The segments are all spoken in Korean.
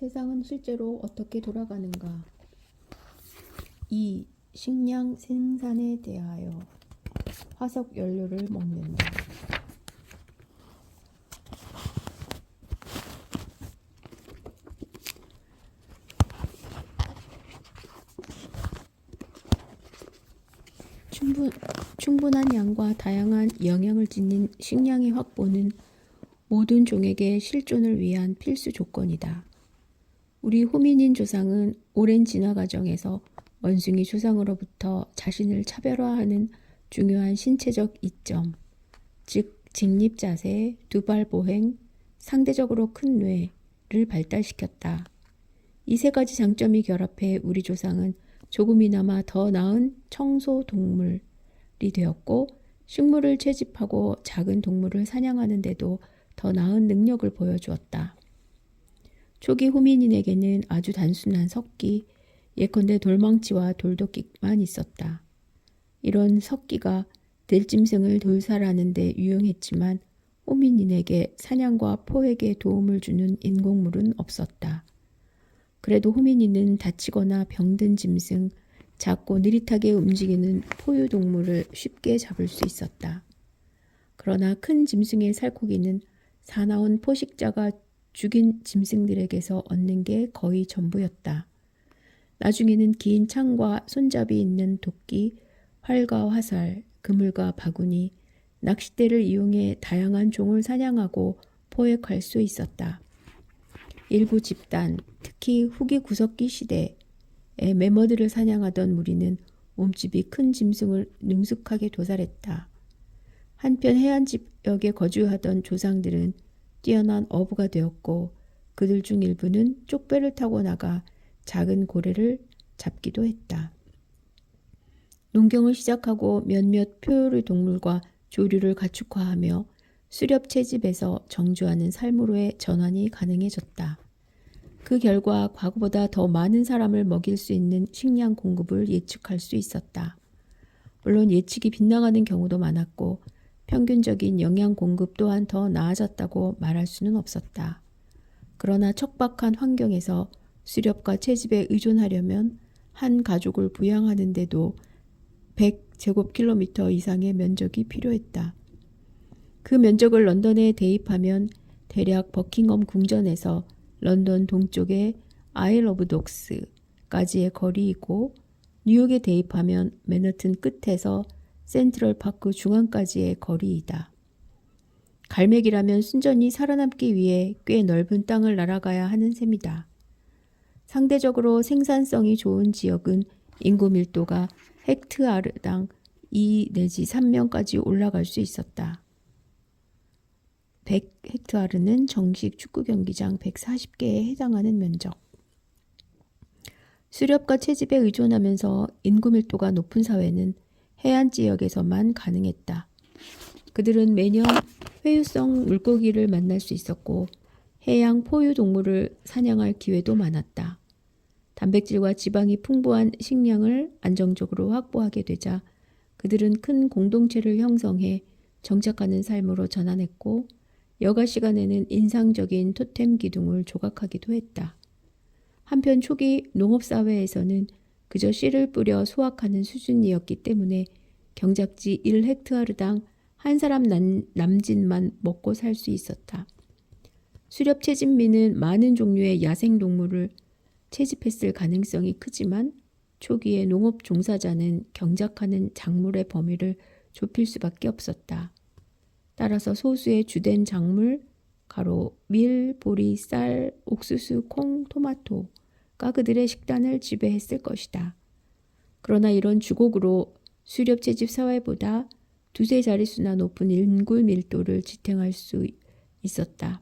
세상은 실제로 어떻게 돌아가는가? 2. 식량 생산에 대하여 화석 연료를 먹는다. 충분한 양과 다양한 영양을 지닌 식량의 확보는 모든 종에게 실존을 위한 필수 조건이다. 우리 호미닌 조상은 오랜 진화 과정에서 원숭이 조상으로부터 자신을 차별화하는 중요한 신체적 이점, 즉 직립자세, 두발 보행, 상대적으로 큰 뇌를 발달시켰다. 이 세 가지 장점이 결합해 우리 조상은 조금이나마 더 나은 청소 동물이 되었고, 식물을 채집하고 작은 동물을 사냥하는 데도 더 나은 능력을 보여주었다. 초기 호미닌에게는 아주 단순한 석기, 예컨대 돌망치와 돌도끼만 있었다. 이런 석기가 들짐승을 돌살하는 데 유용했지만 호미닌에게 사냥과 포획에 도움을 주는 인공물은 없었다. 그래도 호미닌은 다치거나 병든 짐승, 작고 느릿하게 움직이는 포유동물을 쉽게 잡을 수 있었다. 그러나 큰 짐승의 살코기는 사나운 포식자가 죽인 짐승들에게서 얻는 게 거의 전부였다. 나중에는 긴 창과 손잡이 있는 도끼, 활과 화살, 그물과 바구니, 낚싯대를 이용해 다양한 종을 사냥하고 포획할 수 있었다. 일부 집단, 특히 후기 구석기 시대에 매머드를 사냥하던 무리는 몸집이 큰 짐승을 능숙하게 도살했다. 한편 해안 지역에 거주하던 조상들은 뛰어난 어부가 되었고, 그들 중 일부는 쪽배를 타고 나가 작은 고래를 잡기도 했다. 농경을 시작하고 몇몇 포유류 동물과 조류를 가축화하며 수렵 채집에서 정주하는 삶으로의 전환이 가능해졌다. 그 결과 과거보다 더 많은 사람을 먹일 수 있는 식량 공급을 예측할 수 있었다. 물론 예측이 빗나가는 경우도 많았고, 평균적인 영양 공급 또한 더 나아졌다고 말할 수는 없었다. 그러나 척박한 환경에서 수렵과 채집에 의존하려면 한 가족을 부양하는데도 100제곱킬로미터 이상의 면적이 필요했다. 그 면적을 런던에 대입하면 대략 버킹엄 궁전에서 런던 동쪽의 아일 오브 독스까지의 거리이고, 뉴욕에 대입하면 맨하튼 끝에서 센트럴 파크 중앙까지의 거리이다. 갈매기라면 순전히 살아남기 위해 꽤 넓은 땅을 날아가야 하는 셈이다. 상대적으로 생산성이 좋은 지역은 인구 밀도가 헥트아르당 2 내지 3명까지 올라갈 수 있었다. 100헥트아르는 정식 축구 경기장 140개에 해당하는 면적. 수렵과 채집에 의존하면서 인구 밀도가 높은 사회는 해안 지역에서만 가능했다. 그들은 매년 회유성 물고기를 만날 수 있었고, 해양 포유 동물을 사냥할 기회도 많았다. 단백질과 지방이 풍부한 식량을 안정적으로 확보하게 되자 그들은 큰 공동체를 형성해 정착하는 삶으로 전환했고, 여가 시간에는 인상적인 토템 기둥을 조각하기도 했다. 한편 초기 농업사회에서는 그저 씨를 뿌려 수확하는 수준이었기 때문에 경작지 1헥트아르당 한 사람 남짓만 먹고 살 수 있었다. 수렵 채집민은 많은 종류의 야생동물을 채집했을 가능성이 크지만 초기의 농업 종사자는 경작하는 작물의 범위를 좁힐 수밖에 없었다. 따라서 소수의 주된 작물, 가로, 밀, 보리, 쌀, 옥수수, 콩, 토마토가 그들의 식단을 지배했을 것이다. 그러나 이런 주곡으로 수렵 채집 사회보다 두세 자릿수나 높은 인구 밀도를 지탱할 수 있었다.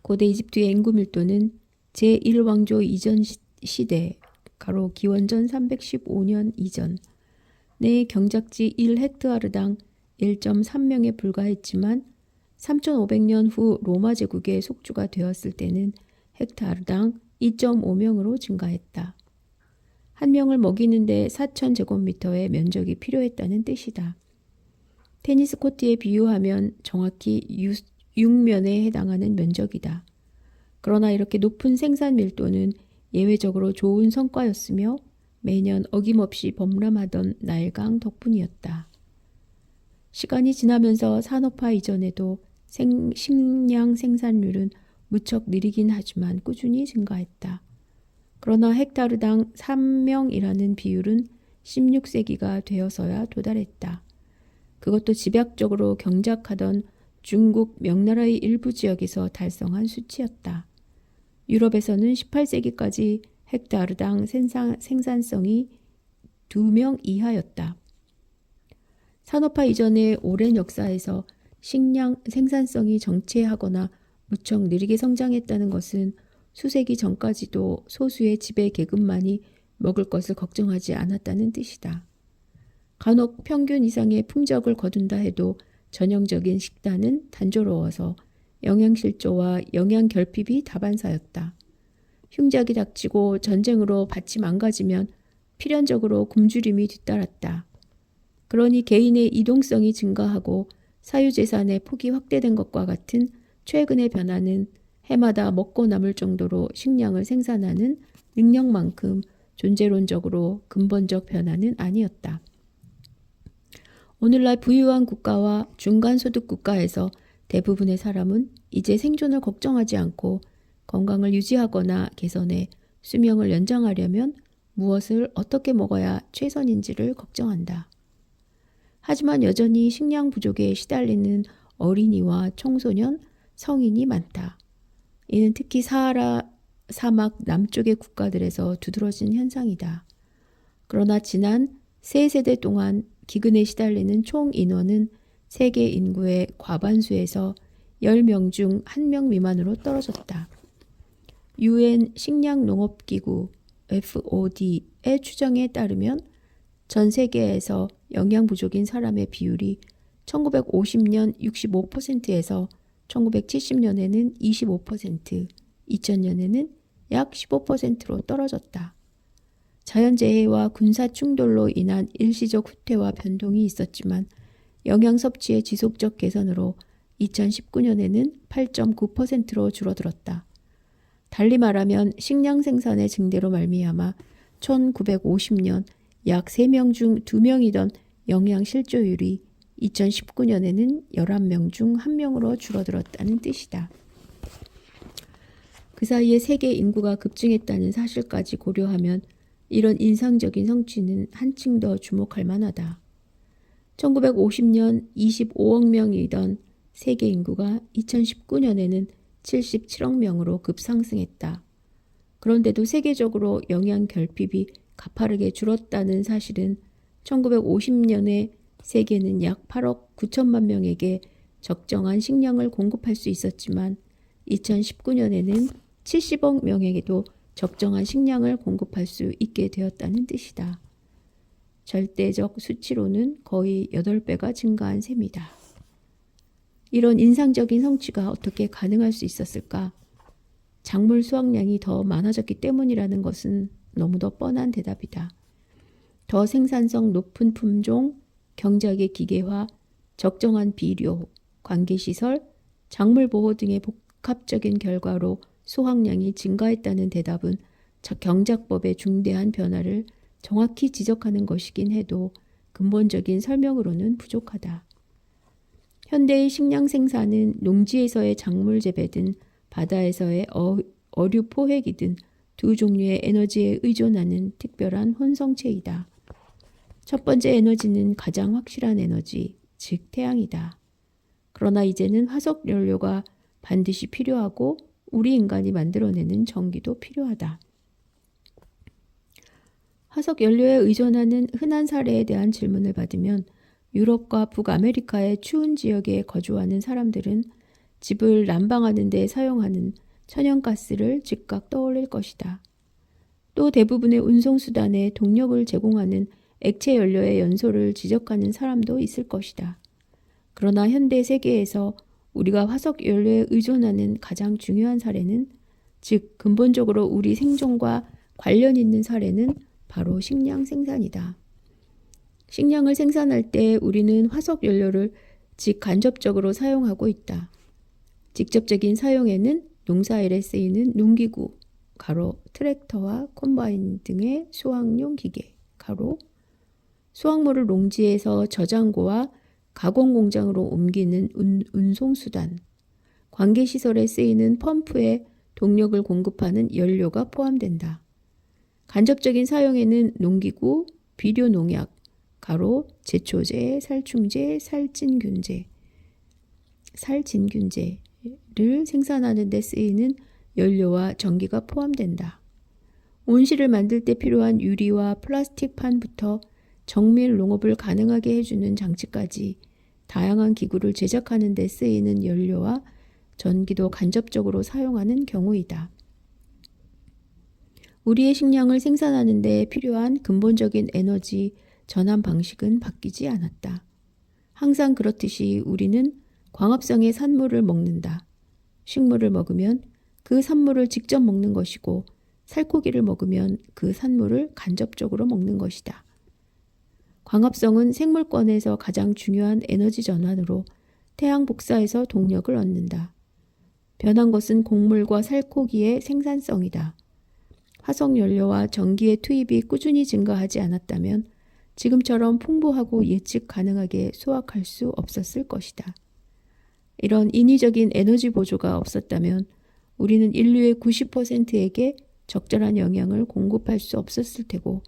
고대 이집트의 인구 밀도는 제1왕조 이전 시대, 가로 기원전 315년 이전의 경작지 1헥트아르당 1.3명에 불과했지만 3500년 후 로마 제국의 속주가 되었을 때는 헥타르당 2.5명으로 증가했다. 한 명을 먹이는데 4000제곱미터의 면적이 필요했다는 뜻이다. 테니스 코트에 비유하면 정확히 6면에 해당하는 면적이다. 그러나 이렇게 높은 생산 밀도는 예외적으로 좋은 성과였으며 매년 어김없이 범람하던 나일강 덕분이었다. 시간이 지나면서 산업화 이전에도 식량 생산률은 무척 느리긴 하지만 꾸준히 증가했다. 그러나 헥타르당 3명이라는 비율은 16세기가 되어서야 도달했다. 그것도 집약적으로 경작하던 중국 명나라의 일부 지역에서 달성한 수치였다. 유럽에서는 18세기까지 헥타르당 생산성이 2명 이하였다. 산업화 이전의 오랜 역사에서 식량 생산성이 정체하거나 무척 느리게 성장했다는 것은 수세기 전까지도 소수의 지배 계급만이 먹을 것을 걱정하지 않았다는 뜻이다. 간혹 평균 이상의 풍적을 거둔다 해도 전형적인 식단은 단조로워서 영양실조와 영양결핍이 다반사였다. 흉작이 닥치고 전쟁으로 밭이 망가지면 필연적으로 굶주림이 뒤따랐다. 그러니 개인의 이동성이 증가하고 사유재산의 폭이 확대된 것과 같은 최근의 변화는 해마다 먹고 남을 정도로 식량을 생산하는 능력만큼 존재론적으로 근본적 변화는 아니었다. 오늘날 부유한 국가와 중간소득 국가에서 대부분의 사람은 이제 생존을 걱정하지 않고 건강을 유지하거나 개선해 수명을 연장하려면 무엇을 어떻게 먹어야 최선인지를 걱정한다. 하지만 여전히 식량 부족에 시달리는 어린이와 청소년, 성인이 많다. 이는 특히 사하라 사막 남쪽의 국가들에서 두드러진 현상이다. 그러나 지난 3세대 동안 기근에 시달리는 총 인원은 세계 인구의 과반수에서 10명 중 1명 미만으로 떨어졌다. UN 식량농업기구 FOD의 추정에 따르면 전 세계에서 영양 부족인 사람의 비율이 1950년 65%에서 1970년에는 25%, 2000년에는 약 15%로 떨어졌다. 자연재해와 군사 충돌로 인한 일시적 후퇴와 변동이 있었지만 영양 섭취의 지속적 개선으로 2019년에는 8.9%로 줄어들었다. 달리 말하면 식량 생산의 증대로 말미암아 1950년 약 3명 중 2명이던 영양 실조율이 2019년에는 11명 중 1명으로 줄어들었다는 뜻이다. 그 사이에 세계 인구가 급증했다는 사실까지 고려하면 이런 인상적인 성취는 한층 더 주목할 만하다. 1950년 25억 명이던 세계 인구가 2019년에는 77억 명으로 급상승했다. 그런데도 세계적으로 영양 결핍이 가파르게 줄었다는 사실은 1950년에 세계는 약 8억 9천만 명에게 적정한 식량을 공급할 수 있었지만 2019년에는 70억 명에게도 적정한 식량을 공급할 수 있게 되었다는 뜻이다. 절대적 수치로는 거의 8배가 증가한 셈이다. 이런 인상적인 성취가 어떻게 가능할 수 있었을까? 작물 수확량이 더 많아졌기 때문이라는 것은 너무도 뻔한 대답이다. 더 생산성 높은 품종, 경작의 기계화, 적정한 비료, 관계시설, 작물 보호 등의 복합적인 결과로 수확량이 증가했다는 대답은 경작법의 중대한 변화를 정확히 지적하는 것이긴 해도 근본적인 설명으로는 부족하다. 현대의 식량 생산은 농지에서의 작물 재배든 바다에서의 어류 포획이든 두 종류의 에너지에 의존하는 특별한 혼성체이다. 첫 번째 에너지는 가장 확실한 에너지, 즉 태양이다. 그러나 이제는 화석 연료가 반드시 필요하고 우리 인간이 만들어내는 전기도 필요하다. 화석 연료에 의존하는 흔한 사례에 대한 질문을 받으면 유럽과 북아메리카의 추운 지역에 거주하는 사람들은 집을 난방하는 데 사용하는 천연가스를 즉각 떠올릴 것이다. 또 대부분의 운송수단에 동력을 제공하는 액체 연료의 연소를 지적하는 사람도 있을 것이다. 그러나 현대 세계에서 우리가 화석 연료에 의존하는 가장 중요한 사례는, 즉 근본적으로 우리 생존과 관련 있는 사례는 바로 식량 생산이다. 식량을 생산할 때 우리는 화석 연료를 직간접적으로 사용하고 있다. 직접적인 사용에는 농사일에 쓰이는 농기구, 가로 트랙터와 콤바인 등의 수확용 기계, 가로 수확물을 농지에서 저장고와 가공공장으로 옮기는 운송수단, 관계시설에 쓰이는 펌프에 동력을 공급하는 연료가 포함된다. 간접적인 사용에는 농기구, 비료농약, 가로 제초제, 살충제, 살진균제를 생산하는 데 쓰이는 연료와 전기가 포함된다. 온실을 만들 때 필요한 유리와 플라스틱 판부터 정밀 농업을 가능하게 해주는 장치까지 다양한 기구를 제작하는 데 쓰이는 연료와 전기도 간접적으로 사용하는 경우이다. 우리의 식량을 생산하는 데 필요한 근본적인 에너지 전환 방식은 바뀌지 않았다. 항상 그렇듯이 우리는 광합성의 산물을 먹는다. 식물을 먹으면 그 산물을 직접 먹는 것이고 살코기를 먹으면 그 산물을 간접적으로 먹는 것이다. 광합성은 생물권에서 가장 중요한 에너지 전환으로 태양 복사에서 동력을 얻는다. 변한 것은 곡물과 살코기의 생산성이다. 화석연료와 전기의 투입이 꾸준히 증가하지 않았다면 지금처럼 풍부하고 예측 가능하게 수확할 수 없었을 것이다. 이런 인위적인 에너지 보조가 없었다면 우리는 인류의 90%에게 적절한 영양을 공급할 수 없었을 테고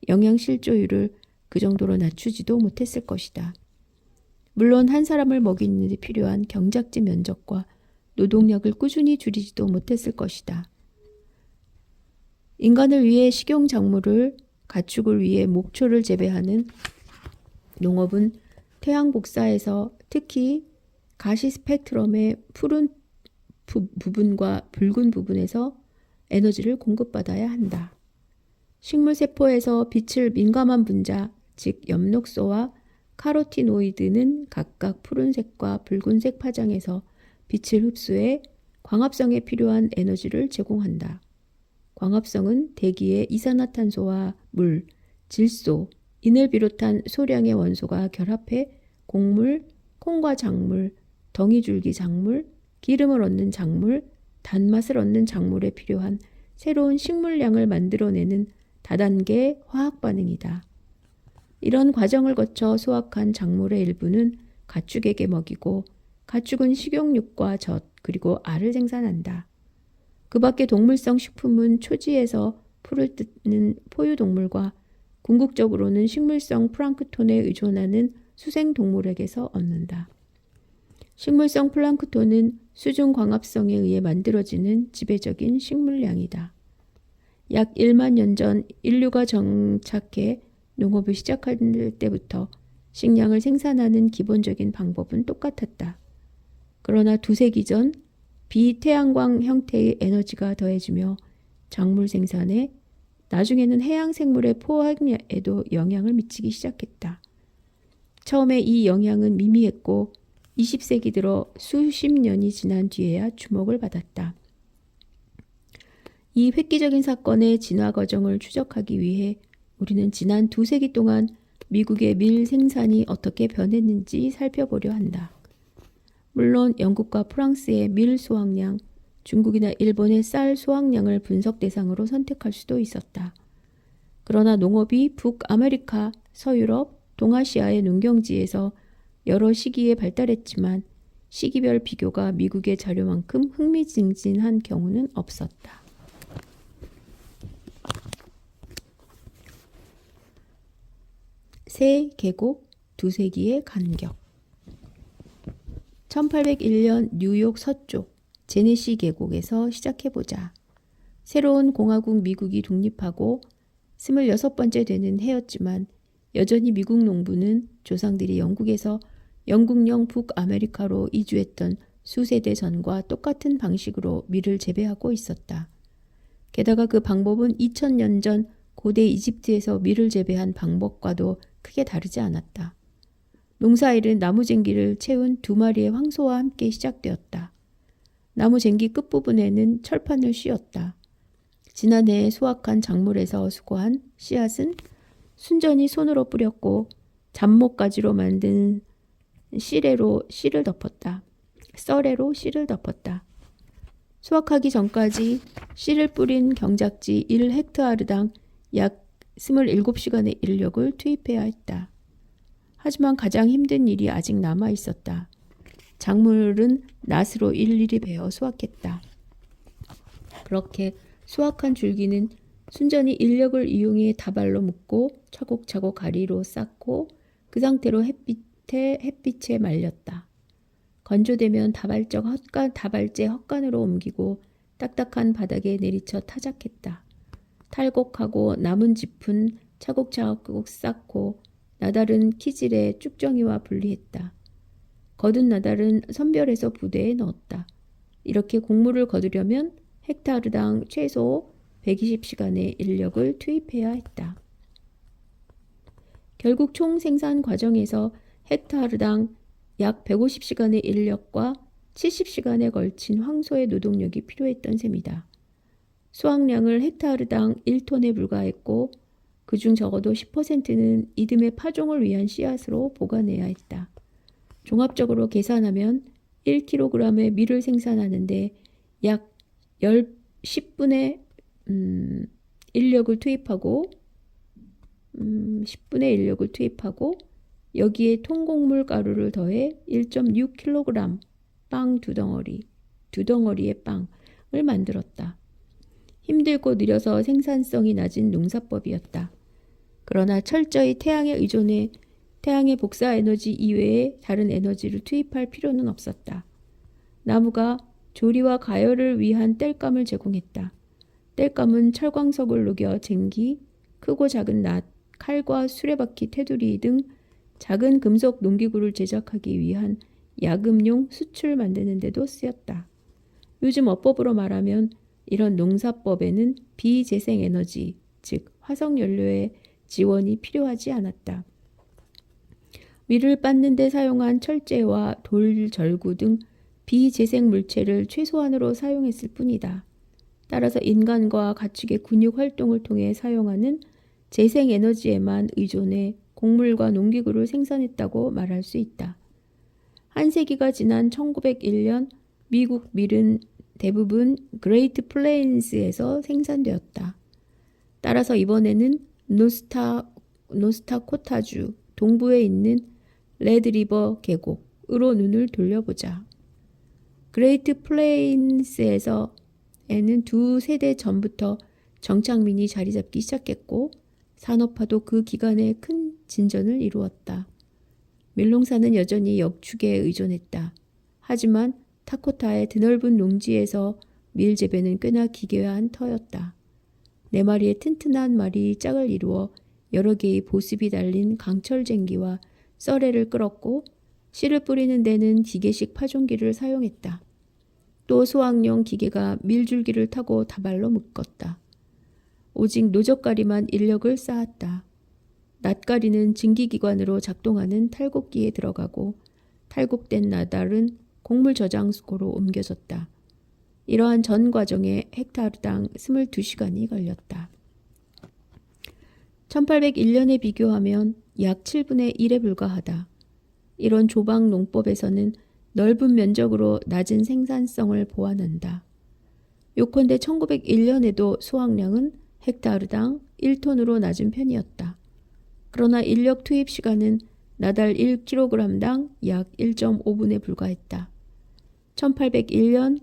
영양 실조율을 그 정도로 낮추지도 못했을 것이다. 물론 한 사람을 먹이는 데 필요한 경작지 면적과 노동력을 꾸준히 줄이지도 못했을 것이다. 인간을 위해 식용작물을, 가축을 위해 목초를 재배하는 농업은 태양 복사에서 특히 가시 스펙트럼의 푸른 부분과 붉은 부분에서 에너지를 공급받아야 한다. 식물세포에서 빛을 민감한 분자, 즉 엽록소와 카로티노이드는 각각 푸른색과 붉은색 파장에서 빛을 흡수해 광합성에 필요한 에너지를 제공한다. 광합성은 대기의 이산화탄소와 물, 질소, 인을 비롯한 소량의 원소가 결합해 곡물, 콩과 작물, 덩이줄기 작물, 기름을 얻는 작물, 단맛을 얻는 작물에 필요한 새로운 식물량을 만들어내는 다단계 화학 반응이다. 이런 과정을 거쳐 수확한 작물의 일부는 가축에게 먹이고 가축은 식용육과 젖 그리고 알을 생산한다. 그 밖에 동물성 식품은 초지에서 풀을 뜯는 포유동물과 궁극적으로는 식물성 플랑크톤에 의존하는 수생동물에게서 얻는다. 식물성 플랑크톤은 수중 광합성에 의해 만들어지는 지배적인 식물량이다. 약 1만 년 전 인류가 정착해 농업을 시작할 때부터 식량을 생산하는 기본적인 방법은 똑같았다. 그러나 2세기 전 비태양광 형태의 에너지가 더해지며 작물 생산에 나중에는 해양 생물의 포획에도 영향을 미치기 시작했다. 처음에 이 영향은 미미했고 20세기 들어 수십 년이 지난 뒤에야 주목을 받았다. 이 획기적인 사건의 진화 과정을 추적하기 위해 우리는 지난 2세기 동안 미국의 밀 생산이 어떻게 변했는지 살펴보려 한다. 물론 영국과 프랑스의 밀 수확량, 중국이나 일본의 쌀 수확량을 분석 대상으로 선택할 수도 있었다. 그러나 농업이 북아메리카, 서유럽, 동아시아의 농경지에서 여러 시기에 발달했지만 시기별 비교가 미국의 자료만큼 흥미진진한 경우는 없었다. 세 계곡 2세기의 간격. 1801년 뉴욕 서쪽 제네시 계곡에서 시작해보자. 새로운 공화국 미국이 독립하고 26번째 되는 해였지만 여전히 미국 농부는 조상들이 영국에서 영국령 북아메리카로 이주했던 수세대 전과 똑같은 방식으로 밀을 재배하고 있었다. 게다가 그 방법은 2000년 전 고대 이집트에서 밀을 재배한 방법과도 크게 다르지 않았다. 농사일은 나무쟁기를 채운 2마리의 황소와 함께 시작되었다. 나무쟁기 끝부분에는 철판을 씌웠다. 지난해에 수확한 작물에서 수거한 씨앗은 순전히 손으로 뿌렸고 잡목가지로 만든 썰애로 씨를 덮었다. 수확하기 전까지 씨를 뿌린 경작지 1헥타르당 약 27시간의 인력을 투입해야 했다. 하지만 가장 힘든 일이 아직 남아 있었다. 작물은 낫으로 일일이 베어 수확했다. 그렇게 수확한 줄기는 순전히 인력을 이용해 다발로 묶고 차곡차곡 가리로 쌓고 그 상태로 햇빛에 말렸다. 건조되면 다발제 헛간으로 옮기고 딱딱한 바닥에 내리쳐 타작했다. 탈곡하고 남은 짚은 차곡차곡 쌓고 나달은 키질에 쭉정이와 분리했다. 거둔 나달은 선별해서 부대에 넣었다. 이렇게 곡물을 거두려면 헥타르당 최소 120시간의 인력을 투입해야 했다. 결국 총 생산 과정에서 헥타르당 약 150시간의 인력과 70시간에 걸친 황소의 노동력이 필요했던 셈이다. 수확량을 헥타르당 1톤에 불과했고 그중 적어도 10%는 이듬해 파종을 위한 씨앗으로 보관해야 했다. 종합적으로 계산하면 1kg의 밀을 생산하는데 약 10분의 인력을 투입하고 10분의 인력을 투입하고 여기에 통곡물 가루를 더해 1.6kg 빵 두 덩어리의 빵을 만들었다. 힘들고 느려서 생산성이 낮은 농사법이었다. 그러나 철저히 태양에 의존해 태양의 복사 에너지 이외에 다른 에너지를 투입할 필요는 없었다. 나무가 조리와 가열을 위한 땔감을 제공했다. 땔감은 철광석을 녹여 쟁기, 크고 작은 낫, 칼과 수레바퀴, 테두리 등 작은 금속 농기구를 제작하기 위한 야금용 숯을 만드는 데도 쓰였다. 요즘 어법으로 말하면 이런 농사법에는 비재생에너지, 즉 화석연료의 지원이 필요하지 않았다. 밀을 빻는 데 사용한 철제와 돌, 절구 등 비재생 물체를 최소한으로 사용했을 뿐이다. 따라서 인간과 가축의 근육 활동을 통해 사용하는 재생에너지에만 의존해 곡물과 농기구를 생산했다고 말할 수 있다. 한 세기가 지난 1901년 미국 밀은 대부분 그레이트 플레인스에서 생산되었다. 따라서 이번에는 노스타코타주 동부에 있는 레드리버 계곡으로 눈을 돌려보자. 그레이트 플레인스에서에는 두 세대 전부터 정착민이 자리 잡기 시작했고 산업화도 그 기간에 큰 진전을 이루었다. 밀농사는 여전히 역축에 의존했다. 하지만 타코타의 드넓은 농지에서 밀 재배는 꽤나 기괴한 터였다. 4마리의 튼튼한 말이 짝을 이루어 여러 개의 보습이 달린 강철쟁기와 썰애를 끌었고 씨를 뿌리는 데는 기계식 파종기를 사용했다. 또 수확용 기계가 밀줄기를 타고 다발로 묶었다. 오직 노젓가리만 인력을 쌓았다. 낫가리는 증기기관으로 작동하는 탈곡기에 들어가고 탈곡된 나달은 곡물 저장고로 옮겨졌다. 이러한 전 과정에 헥타르당 22시간이 걸렸다. 1801년에 비교하면 약 7분의 1에 불과하다. 이런 조박 농법에서는 넓은 면적으로 낮은 생산성을 보완한다. 요컨대 1901년에도 수확량은 헥타르당 1톤으로 낮은 편이었다. 그러나 인력 투입 시간은 나달 1kg당 약 1.5분에 불과했다. 1801년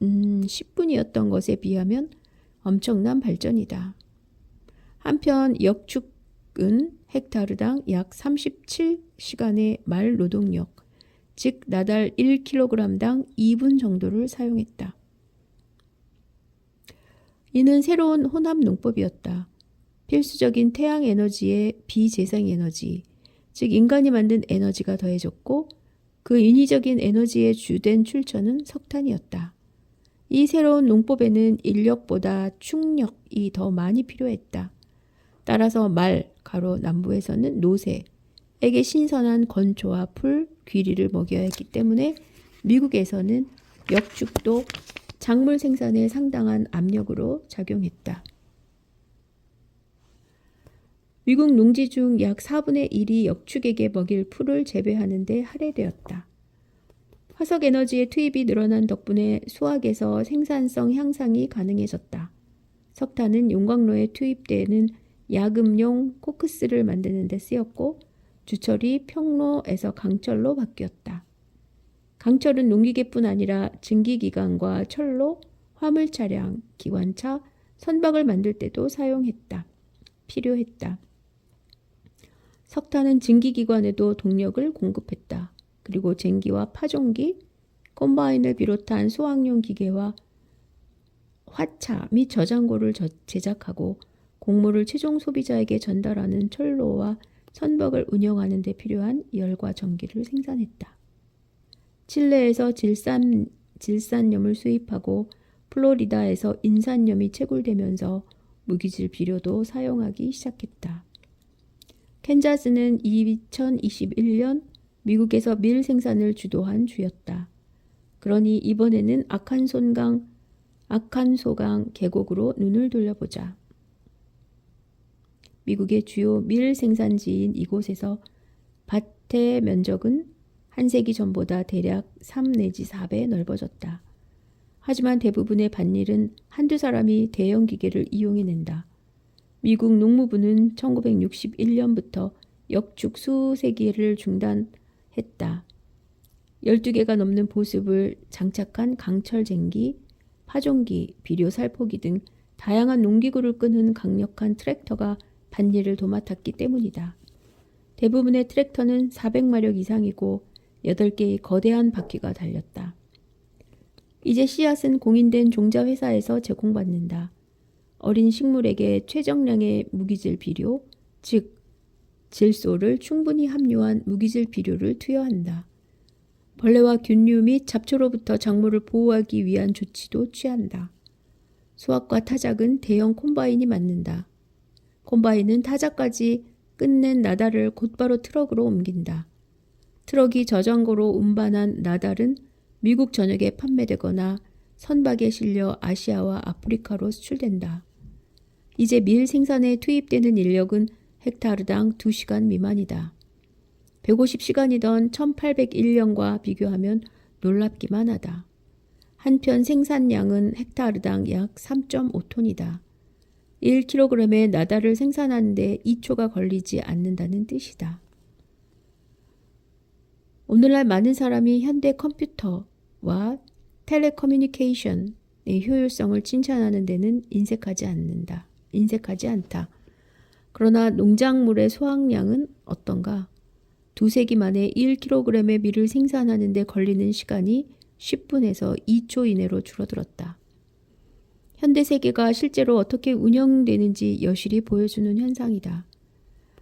10분이었던 것에 비하면 엄청난 발전이다. 한편 역축은 헥타르당 약 37시간의 말 노동력, 즉 나달 1kg당 2분 정도를 사용했다. 이는 새로운 혼합 농법이었다. 필수적인 태양 에너지에 비재생 에너지, 즉 인간이 만든 에너지가 더해졌고 그 인위적인 에너지의 주된 출처는 석탄이었다. 이 새로운 농법에는 인력보다 충력이 더 많이 필요했다. 따라서 말, 남부에서는 노새에게 신선한 건초와 풀, 귀리를 먹여야 했기 때문에 미국에서는 역축도 작물 생산에 상당한 압력으로 작용했다. 미국 농지 중 약 4분의 1이 역축에게 먹일 풀을 재배하는 데 할애되었다. 화석 에너지의 투입이 늘어난 덕분에 수학에서 생산성 향상이 가능해졌다. 석탄은 용광로에 투입되는 야금용 코크스를 만드는 데 쓰였고 주철이 평로에서 강철로 바뀌었다. 강철은 농기계뿐 아니라 증기기관과 철로, 화물차량, 기관차, 선박을 만들 때도 필요했다. 석탄은 증기기관에도 동력을 공급했다. 그리고 쟁기와 파종기, 콤바인을 비롯한 수확용 기계와 화차 및 저장고를 제작하고 곡물을 최종 소비자에게 전달하는 철로와 선박을 운영하는 데 필요한 열과 전기를 생산했다. 칠레에서 질산염을 수입하고 플로리다에서 인산염이 채굴되면서 무기질 비료도 사용하기 시작했다. 캔자스는 2021년 미국에서 밀 생산을 주도한 주였다. 그러니 이번에는 아칸소강 계곡으로 눈을 돌려보자. 미국의 주요 밀 생산지인 이곳에서 밭의 면적은 한 세기 전보다 대략 3 내지 4배 넓어졌다. 하지만 대부분의 밭일은 한두 사람이 대형 기계를 이용해낸다. 미국 농무부는 1961년부터 역축 수세 기를 중단했다. 12개가 넘는 보습을 장착한 강철쟁기, 파종기, 비료 살포기 등 다양한 농기구를 끄는 강력한 트랙터가 밭일을 도맡았기 때문이다. 대부분의 트랙터는 400마력 이상이고 8개의 거대한 바퀴가 달렸다. 이제 씨앗은 공인된 종자회사에서 제공받는다. 어린 식물에게 최정량의 무기질 비료, 즉 질소를 충분히 함유한 무기질 비료를 투여한다. 벌레와 균류 및 잡초로부터 작물을 보호하기 위한 조치도 취한다. 수확과 타작은 대형 콤바인이 맡는다. 콤바인은 타작까지 끝낸 나달을 곧바로 트럭으로 옮긴다. 트럭이 저장고로 운반한 나달은 미국 전역에 판매되거나 선박에 실려 아시아와 아프리카로 수출된다. 이제 밀 생산에 투입되는 인력은 헥타르당 2시간 미만이다. 150시간이던 1801년과 비교하면 놀랍기만 하다. 한편 생산량은 헥타르당 약 3.5톤이다. 1kg의 나달을 생산하는 데 2초가 걸리지 않는다는 뜻이다. 오늘날 많은 사람이 현대 컴퓨터와 텔레커뮤니케이션의 효율성을 칭찬하는 데는 인색하지 않다. 그러나 농작물의 수확량은 어떤가? 2세기 만에 1kg의 밀을 생산하는 데 걸리는 시간이 10분에서 2초 이내로 줄어들었다. 현대 세계가 실제로 어떻게 운영되는지 여실히 보여주는 현상이다.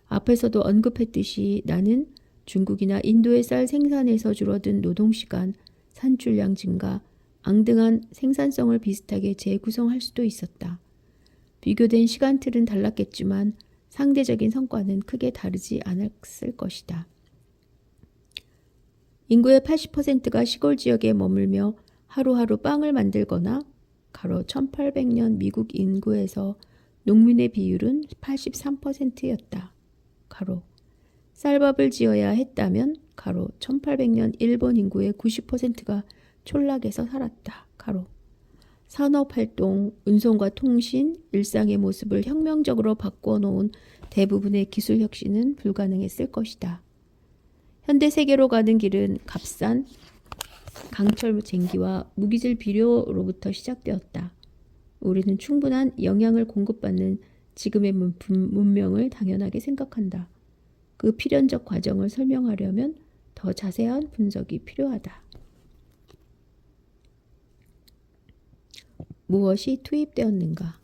앞에서도 언급했듯이 나는 중국이나 인도의 쌀 생산에서 줄어든 노동시간, 산출량 증가, 앙등한 생산성을 비슷하게 재구성할 수도 있었다. 비교된 시간틀은 달랐겠지만 상대적인 성과는 크게 다르지 않았을 것이다. 인구의 80%가 시골 지역에 머물며 하루하루 빵을 만들거나 가로 1800년 미국 인구에서 농민의 비율은 83%였다. 가로 쌀밥을 지어야 했다면 가로 1800년 일본 인구의 90%가 촌락에서 살았다. 가로 산업활동, 운송과 통신, 일상의 모습을 혁명적으로 바꾸어 놓은 대부분의 기술 혁신은 불가능했을 것이다. 현대 세계로 가는 길은 값싼 강철 쟁기와 무기질 비료로부터 시작되었다. 우리는 충분한 영양을 공급받는 지금의 문명을 당연하게 생각한다. 그 필연적 과정을 설명하려면 더 자세한 분석이 필요하다. 무엇이 투입되었는가?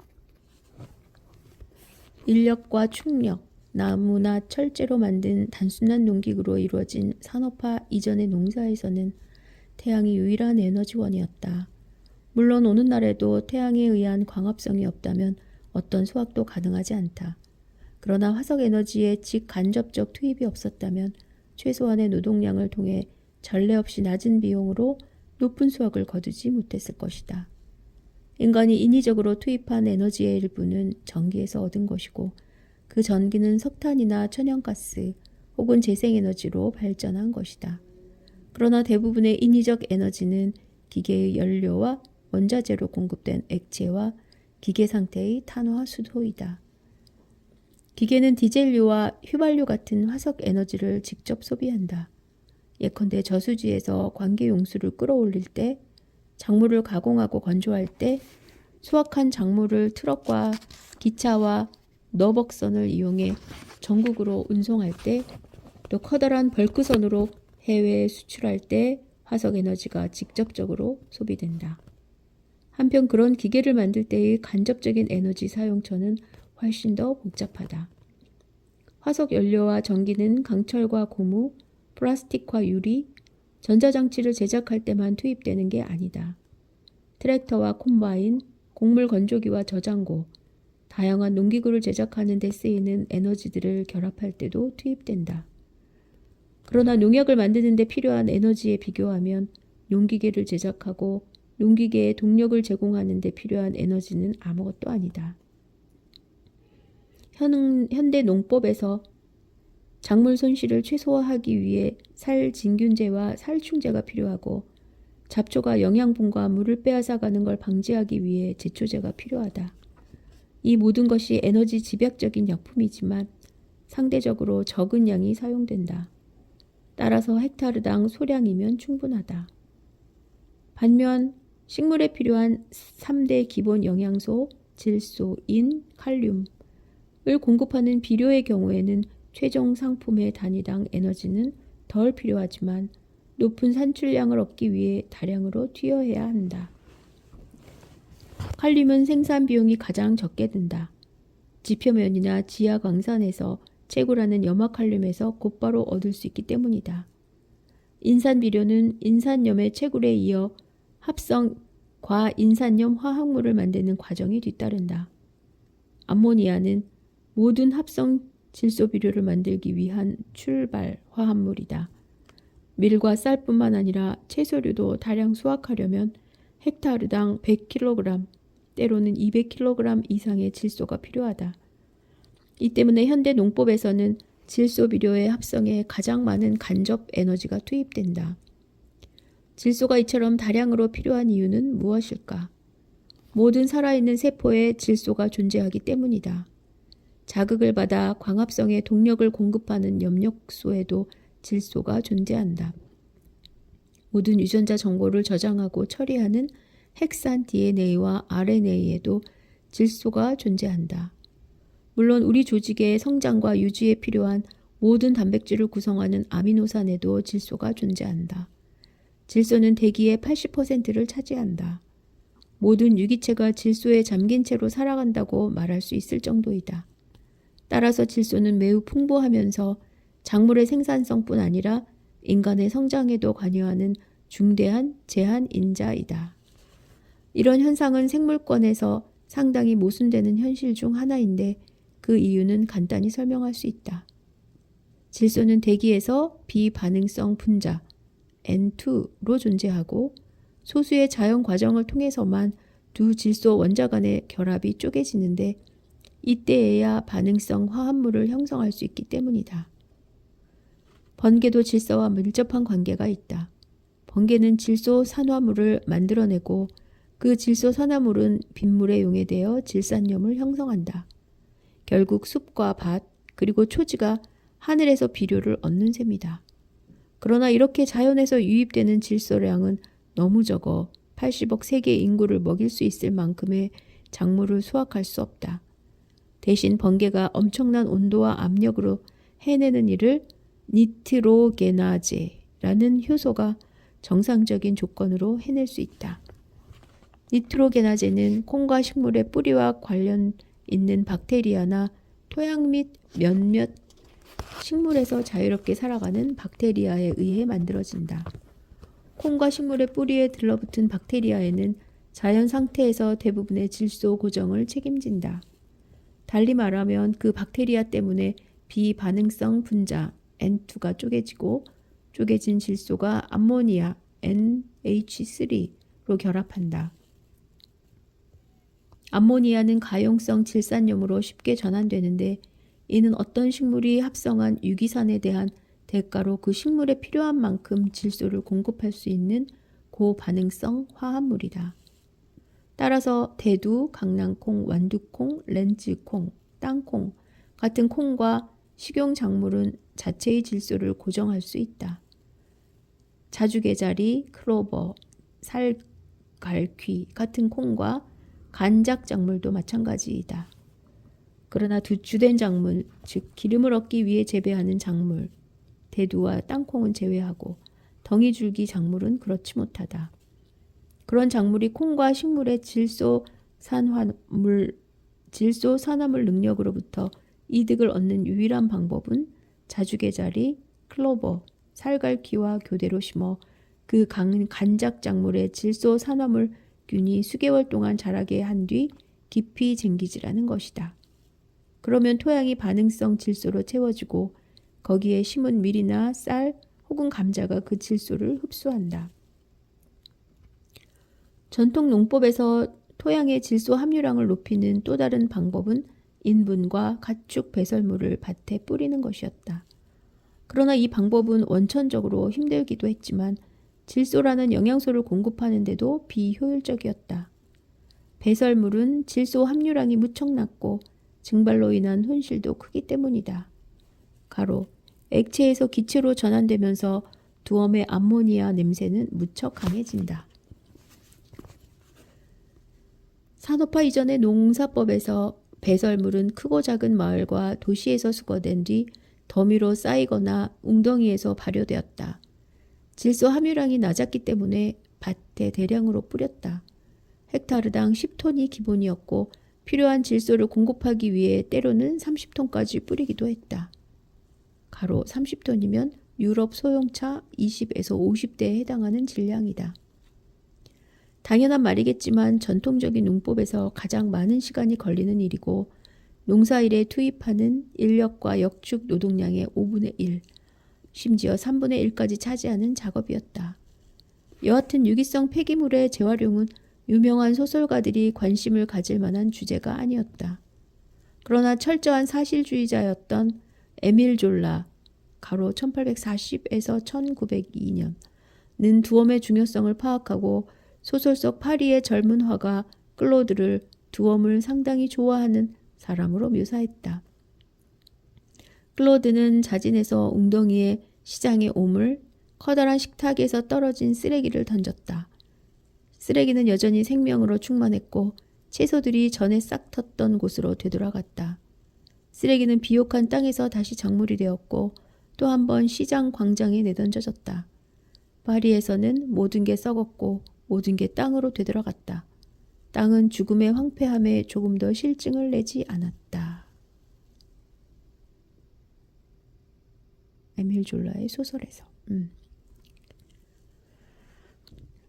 인력과 충력, 나무나 철제로 만든 단순한 농기구로 이루어진 산업화 이전의 농사에서는 태양이 유일한 에너지원이었다. 물론 오는 날에도 태양에 의한 광합성이 없다면 어떤 수확도 가능하지 않다. 그러나 화석 에너지의 직간접적 투입이 없었다면 최소한의 노동량을 통해 전례 없이 낮은 비용으로 높은 수확을 거두지 못했을 것이다. 인간이 인위적으로 투입한 에너지의 일부는 전기에서 얻은 것이고 그 전기는 석탄이나 천연가스 혹은 재생에너지로 발전한 것이다. 그러나 대부분의 인위적 에너지는 기계의 연료와 원자재로 공급된 액체와 기계 상태의 탄화 수소이다. 기계는 디젤류와 휘발유 같은 화석 에너지를 직접 소비한다. 예컨대 저수지에서 관계 용수를 끌어올릴 때, 작물을 가공하고 건조할 때, 수확한 작물을 트럭과 기차와 너벅선을 이용해 전국으로 운송할 때, 또 커다란 벌크선으로 해외에 수출할 때 화석 에너지가 직접적으로 소비된다. 한편 그런 기계를 만들 때의 간접적인 에너지 사용처는 훨씬 더 복잡하다. 화석 연료와 전기는 강철과 고무, 플라스틱과 유리, 전자장치를 제작할 때만 투입되는 게 아니다. 트랙터와 콤바인, 곡물 건조기와 저장고, 다양한 농기구를 제작하는 데 쓰이는 에너지들을 결합할 때도 투입된다. 그러나 농약을 만드는 데 필요한 에너지에 비교하면 농기계를 제작하고 농기계에 동력을 제공하는 데 필요한 에너지는 아무것도 아니다. 현대 농법에서 작물 손실을 최소화하기 위해 살진균제와 살충제가 필요하고 잡초가 영양분과 물을 빼앗아가는 걸 방지하기 위해 제초제가 필요하다. 이 모든 것이 에너지 집약적인 약품이지만 상대적으로 적은 양이 사용된다. 따라서 헥타르당 소량이면 충분하다. 반면 식물에 필요한 3대 기본 영양소, 질소, 인, 칼륨을 공급하는 비료의 경우에는 최종 상품의 단위당 에너지는 덜 필요하지만 높은 산출량을 얻기 위해 다량으로 투여해야 한다. 칼륨은 생산 비용이 가장 적게 든다. 지표면이나 지하 광산에서 채굴하는 염화칼륨에서 곧바로 얻을 수 있기 때문이다. 인산비료는 인산염의 채굴에 이어 합성 과인산염 화학물을 만드는 과정이 뒤따른다. 암모니아는 모든 합성 질소비료를 만들기 위한 출발 화합물이다. 밀과 쌀뿐만 아니라 채소류도 다량 수확하려면 헥타르당 100kg, 때로는 200kg 이상의 질소가 필요하다. 이 때문에 현대 농법에서는 질소 비료의 합성에 가장 많은 간접 에너지가 투입된다. 질소가 이처럼 다량으로 필요한 이유는 무엇일까? 모든 살아있는 세포에 질소가 존재하기 때문이다. 자극을 받아 광합성에 동력을 공급하는 엽력소에도 질소가 존재한다. 모든 유전자 정보를 저장하고 처리하는 핵산 DNA와 RNA에도 질소가 존재한다. 물론 우리 조직의 성장과 유지에 필요한 모든 단백질을 구성하는 아미노산에도 질소가 존재한다. 질소는 대기의 80%를 차지한다. 모든 유기체가 질소에 잠긴 채로 살아간다고 말할 수 있을 정도이다. 따라서 질소는 매우 풍부하면서 작물의 생산성뿐 아니라 인간의 성장에도 관여하는 중대한 제한인자이다. 이런 현상은 생물권에서 상당히 모순되는 현실 중 하나인데 그 이유는 간단히 설명할 수 있다. 질소는 대기에서 비반응성 분자 N2로 존재하고 소수의 자연 과정을 통해서만 두 질소 원자 간의 결합이 쪼개지는데 이때에야 반응성 화합물을 형성할 수 있기 때문이다. 번개도 질소와 밀접한 관계가 있다. 번개는 질소 산화물을 만들어내고 그 질소 산화물은 빗물에 용해되어 질산염을 형성한다. 결국 숲과 밭 그리고 초지가 하늘에서 비료를 얻는 셈이다. 그러나 이렇게 자연에서 유입되는 질소량은 너무 적어 80억 세계 인구를 먹일 수 있을 만큼의 작물을 수확할 수 없다. 대신 번개가 엄청난 온도와 압력으로 해내는 일을 니트로게나제라는 효소가 정상적인 조건으로 해낼 수 있다. 니트로게나제는 콩과 식물의 뿌리와 관련 있는 박테리아나 토양 및 몇몇 식물에서 자유롭게 살아가는 박테리아에 의해 만들어진다. 콩과 식물의 뿌리에 들러붙은 박테리아에는 자연 상태에서 대부분의 질소 고정을 책임진다. 달리 말하면 그 박테리아 때문에 비반응성 분자 N2가 쪼개지고 쪼개진 질소가 암모니아 NH3로 결합한다. 암모니아는 가용성 질산염으로 쉽게 전환되는데 이는 어떤 식물이 합성한 유기산에 대한 대가로 그 식물에 필요한 만큼 질소를 공급할 수 있는 고반응성 화합물이다. 따라서 대두, 강낭콩, 완두콩, 렌즈콩, 땅콩 같은 콩과 식용작물은 자체의 질소를 고정할 수 있다. 자주개자리, 클로버, 살갈퀴 같은 콩과 간작작물도 마찬가지이다. 그러나 주된 작물, 즉 기름을 얻기 위해 재배하는 작물, 대두와 땅콩은 제외하고 덩이줄기 작물은 그렇지 못하다. 그런 작물이 콩과 식물의 질소산화물 능력으로부터 이득을 얻는 유일한 방법은 자주개자리, 클로버, 살갈퀴와 교대로 심어 그 간작 작물의 질소산화물 균이 수개월 동안 자라게 한 뒤 깊이 쟁기질하는 것이다. 그러면 토양이 반응성 질소로 채워지고 거기에 심은 밀이나 쌀 혹은 감자가 그 질소를 흡수한다. 전통 농법에서 토양의 질소 함유량을 높이는 또 다른 방법은 인분과 가축 배설물을 밭에 뿌리는 것이었다. 그러나 이 방법은 원천적으로 힘들기도 했지만 질소라는 영양소를 공급하는 데도 비효율적이었다. 배설물은 질소 함유량이 무척 낮고 증발로 인한 손실도 크기 때문이다. 가로, 액체에서 기체로 전환되면서 두엄의 암모니아 냄새는 무척 강해진다. 산업화 이전의 농사법에서 배설물은 크고 작은 마을과 도시에서 수거된 뒤 더미로 쌓이거나 웅덩이에서 발효되었다. 질소 함유량이 낮았기 때문에 밭에 대량으로 뿌렸다. 헥타르당 10톤이 기본이었고 필요한 질소를 공급하기 위해 때로는 30톤까지 뿌리기도 했다. 가로 30톤이면 유럽 소형차 20에서 50대에 해당하는 질량이다. 당연한 말이겠지만 전통적인 농법에서 가장 많은 시간이 걸리는 일이고 농사일에 투입하는 인력과 역축 노동량의 5분의 1, 심지어 3분의 1까지 차지하는 작업이었다. 여하튼 유기성 폐기물의 재활용은 유명한 소설가들이 관심을 가질 만한 주제가 아니었다. 그러나 철저한 사실주의자였던 에밀 졸라 가로 1840에서 1902년은 두엄의 중요성을 파악하고 소설 속 파리의 젊은 화가 클로드를 두엄을 상당히 좋아하는 사람으로 묘사했다. 클로드는 자진해서 웅덩이에 시장에 오물, 커다란 식탁에서 떨어진 쓰레기를 던졌다. 쓰레기는 여전히 생명으로 충만했고 채소들이 전에 싹 텄던 곳으로 되돌아갔다. 쓰레기는 비옥한 땅에서 다시 작물이 되었고 또 한 번 시장 광장에 내던져졌다. 파리에서는 모든 게 썩었고 모든 게 땅으로 되돌아갔다. 땅은 죽음의 황폐함에 조금 더 실증을 내지 않았다. 에밀 졸라의 소설에서.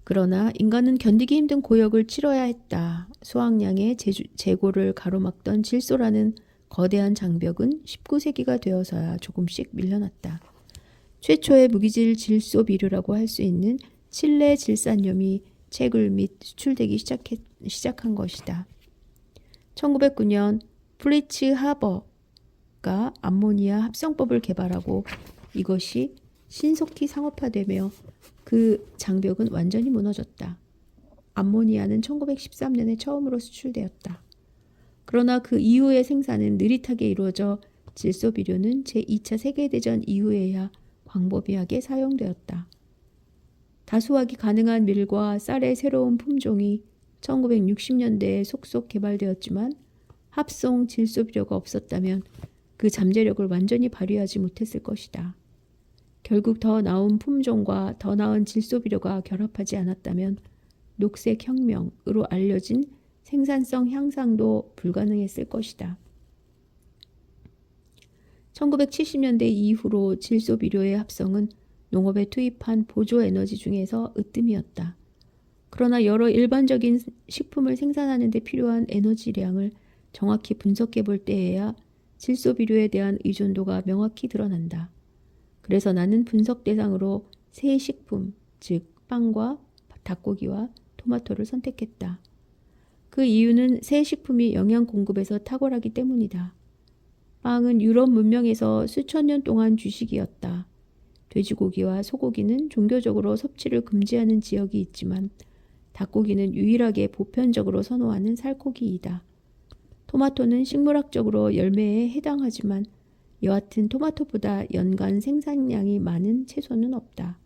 그러나 인간은 견디기 힘든 고역을 치러야 했다. 수확량의 재고를 가로막던 질소라는 거대한 장벽은 19세기가 되어서야 조금씩 밀려났다. 최초의 무기질 질소 비료라고 할 수 있는 칠레 질산염이 채굴 및 수출되기 시작한 것이다. 1909년 프리츠 하버가 암모니아 합성법을 개발하고 이것이 신속히 상업화되며 그 장벽은 완전히 무너졌다. 암모니아는 1913년에 처음으로 수출되었다. 그러나 그 이후의 생산은 느릿하게 이루어져 질소 비료는 제2차 세계대전 이후에야 광범위하게 사용되었다. 다수화기 가능한 밀과 쌀의 새로운 품종이 1960년대에 속속 개발되었지만 합성 질소 비료가 없었다면 그 잠재력을 완전히 발휘하지 못했을 것이다. 결국 더 나은 품종과 더 나은 질소 비료가 결합하지 않았다면 녹색 혁명으로 알려진 생산성 향상도 불가능했을 것이다. 1970년대 이후로 질소 비료의 합성은 농업에 투입한 보조 에너지 중에서 으뜸이었다. 그러나 여러 일반적인 식품을 생산하는 데 필요한 에너지량을 정확히 분석해 볼 때에야 질소 비료에 대한 의존도가 명확히 드러난다. 그래서 나는 분석 대상으로 새 식품, 즉 빵과 닭고기와 토마토를 선택했다. 그 이유는 새 식품이 영양 공급에서 탁월하기 때문이다. 빵은 유럽 문명에서 수천 년 동안 주식이었다. 돼지고기와 소고기는 종교적으로 섭취를 금지하는 지역이 있지만 닭고기는 유일하게 보편적으로 선호하는 살코기이다. 토마토는 식물학적으로 열매에 해당하지만 여하튼 토마토보다 연간 생산량이 많은 채소는 없다.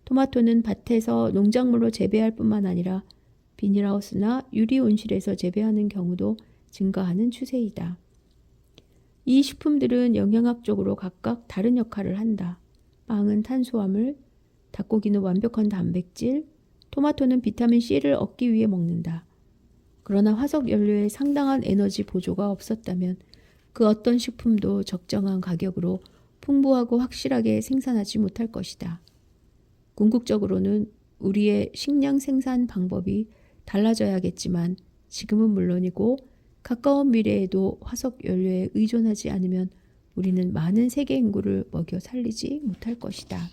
토마토는 밭에서 농작물로 재배할 뿐만 아니라 비닐하우스나 유리 온실에서 재배하는 경우도 증가하는 추세이다. 이 식품들은 영양학적으로 각각 다른 역할을 한다. 빵은 탄수화물, 닭고기는 완벽한 단백질, 토마토는 비타민 C를 얻기 위해 먹는다. 그러나 화석 연료에 상당한 에너지 보조가 없었다면 그 어떤 식품도 적정한 가격으로 풍부하고 확실하게 생산하지 못할 것이다. 궁극적으로는 우리의 식량 생산 방법이 달라져야겠지만 지금은 물론이고 가까운 미래에도 화석 연료에 의존하지 않으면 우리는 많은 세계 인구를 먹여 살리지 못할 것이다.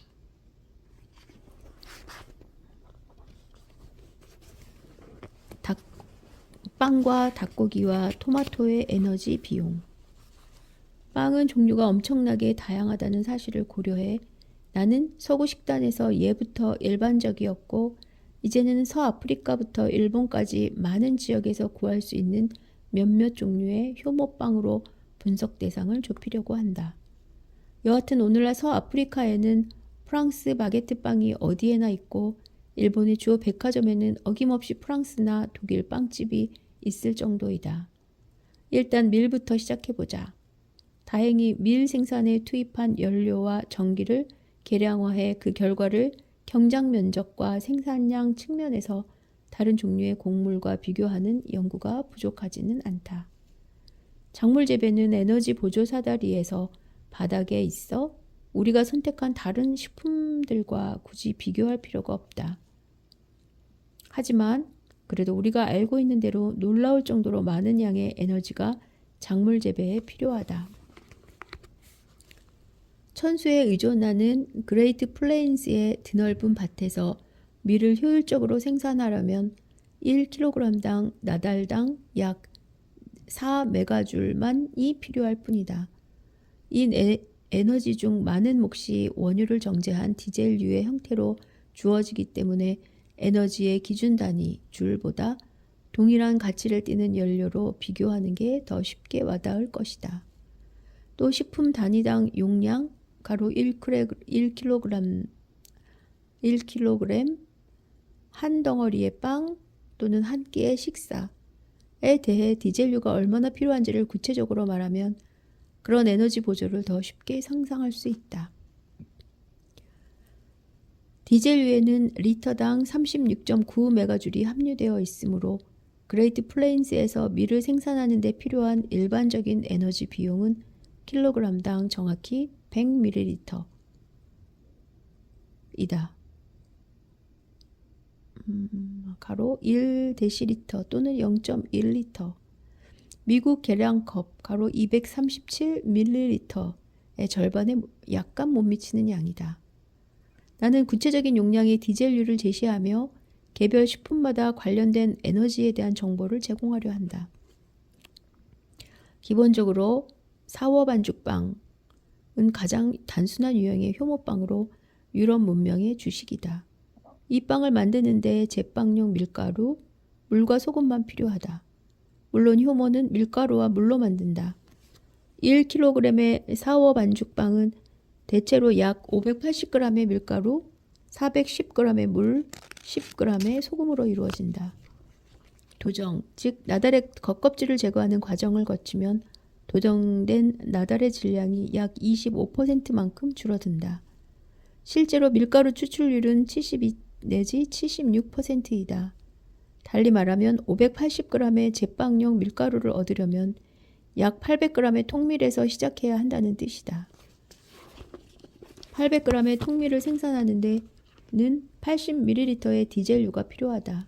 빵과 닭고기와 토마토의 에너지 비용. 빵은 종류가 엄청나게 다양하다는 사실을 고려해 나는 서구 식단에서 예부터 일반적이었고 이제는 서아프리카부터 일본까지 많은 지역에서 구할 수 있는 몇몇 종류의 효모빵으로 분석 대상을 좁히려고 한다. 여하튼 오늘날 서아프리카에는 프랑스 바게트 빵이 어디에나 있고 일본의 주요 백화점에는 어김없이 프랑스나 독일 빵집이 있을 정도이다. 일단 밀부터 시작해보자. 다행히 밀 생산에 투입한 연료와 전기를 계량화해 그 결과를 경작 면적과 생산량 측면에서 다른 종류의 곡물과 비교하는 연구가 부족하지는 않다. 작물 재배는 에너지 보조 사다리에서 바닥에 있어 우리가 선택한 다른 식품들과 굳이 비교할 필요가 없다. 하지만 그래도 우리가 알고 있는 대로 놀라울 정도로 많은 양의 에너지가 작물 재배에 필요하다. 천수에 의존하는 그레이트 플레인스의 드넓은 밭에서 밀을 효율적으로 생산하려면 1kg당 나달당 약 4메가줄만이 필요할 뿐이다. 이 에너지 중 많은 몫이 원유를 정제한 디젤유의 형태로 주어지기 때문에 에너지의 기준 단위 줄보다 동일한 가치를 띠는 연료로 비교하는 게 더 쉽게 와닿을 것이다. 또 식품 단위당 용량 가로 1kg 한 덩어리의 빵 또는 한 끼의 식사에 대해 디젤유가 얼마나 필요한지를 구체적으로 말하면 그런 에너지 보조를 더 쉽게 상상할 수 있다. 디젤유에는 리터당 36.9메가줄이 함유되어 있으므로 그레이트 플레인스에서 밀을 생산하는 데 필요한 일반적인 에너지 비용은 킬로그램당 정확히 100ml이다. 가로 1데시리터 또는 0.1리터. 미국 계량컵 가로 237ml의 절반에 약간 못 미치는 양이다. 나는 구체적인 용량의 디젤유를 제시하며 개별 식품마다 관련된 에너지에 대한 정보를 제공하려 한다. 기본적으로 사워 반죽빵은 가장 단순한 유형의 효모빵으로 유럽 문명의 주식이다. 이 빵을 만드는데 제빵용 밀가루, 물과 소금만 필요하다. 물론 효모는 밀가루와 물로 만든다. 1kg의 사워 반죽빵은 대체로 약 580g의 밀가루, 410g의 물, 10g의 소금으로 이루어진다. 도정, 즉 나달의 겉껍질을 제거하는 과정을 거치면 도정된 나달의 질량이 약 25%만큼 줄어든다. 실제로 밀가루 추출률은 72 내지 76%이다. 달리 말하면 580g의 제빵용 밀가루를 얻으려면 약 800g의 통밀에서 시작해야 한다는 뜻이다. 800g의 통밀을 생산하는 데는 80ml의 디젤유가 필요하다.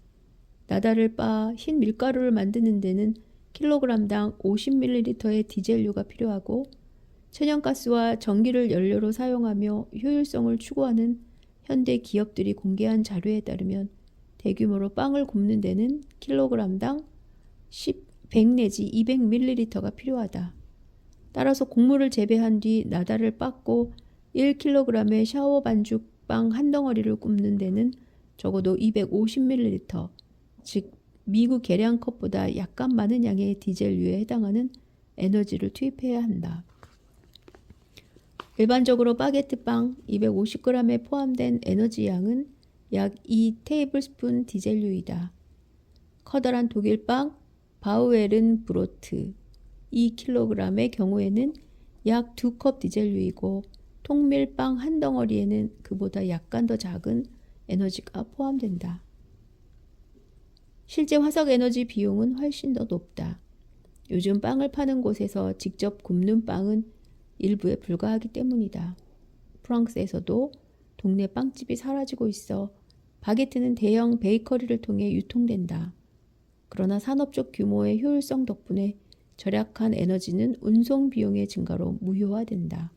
나달을 빻아 흰 밀가루를 만드는 데는 킬로그램당 50ml의 디젤유가 필요하고 천연가스와 전기를 연료로 사용하며 효율성을 추구하는 현대 기업들이 공개한 자료에 따르면 대규모로 빵을 굽는 데는 킬로그램당 100 내지 200ml가 필요하다. 따라서 곡물을 재배한 뒤 나달을 빻고 1kg의 샤워 반죽 빵 한 덩어리를 굽는 데는 적어도 250ml, 즉 미국 계량컵보다 약간 많은 양의 디젤유에 해당하는 에너지를 투입해야 한다. 일반적으로 바게트 빵 250g에 포함된 에너지 양은 약 2테이블스푼 디젤유이다. 커다란 독일빵 바우에른 브로트 2kg의 경우에는 약 2컵 디젤유이고, 통밀빵 한 덩어리에는 그보다 약간 더 작은 에너지가 포함된다. 실제 화석 에너지 비용은 훨씬 더 높다. 요즘 빵을 파는 곳에서 직접 굽는 빵은 일부에 불과하기 때문이다. 프랑스에서도 동네 빵집이 사라지고 있어 바게트는 대형 베이커리를 통해 유통된다. 그러나 산업적 규모의 효율성 덕분에 절약한 에너지는 운송 비용의 증가로 무효화된다.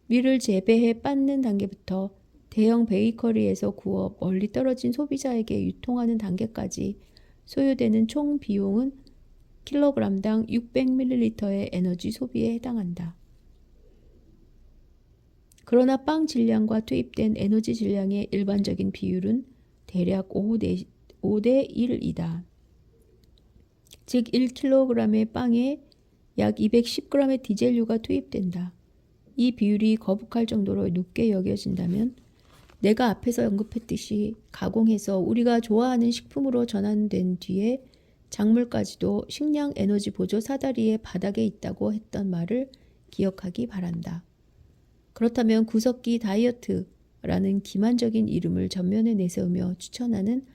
밀을 재배해 빻는 단계부터 대형 베이커리에서 구워 멀리 떨어진 소비자에게 유통하는 단계까지 소요되는 총 비용은 킬로그램당 600ml의 에너지 소비에 해당한다. 그러나 빵 질량과 투입된 에너지 질량의 일반적인 비율은 대략 5대 1이다. 즉 1kg의 빵에 약 210g의 디젤유가 투입된다. 이 비율이 거북할 정도로 높게 여겨진다면 내가 앞에서 언급했듯이 가공해서 우리가 좋아하는 식품으로 전환된 뒤에 작물까지도 식량 에너지 보조 사다리의 바닥에 있다고 했던 말을 기억하기 바란다. 그렇다면 구석기 다이어트라는 기만적인 이름을 전면에 내세우며 추천하는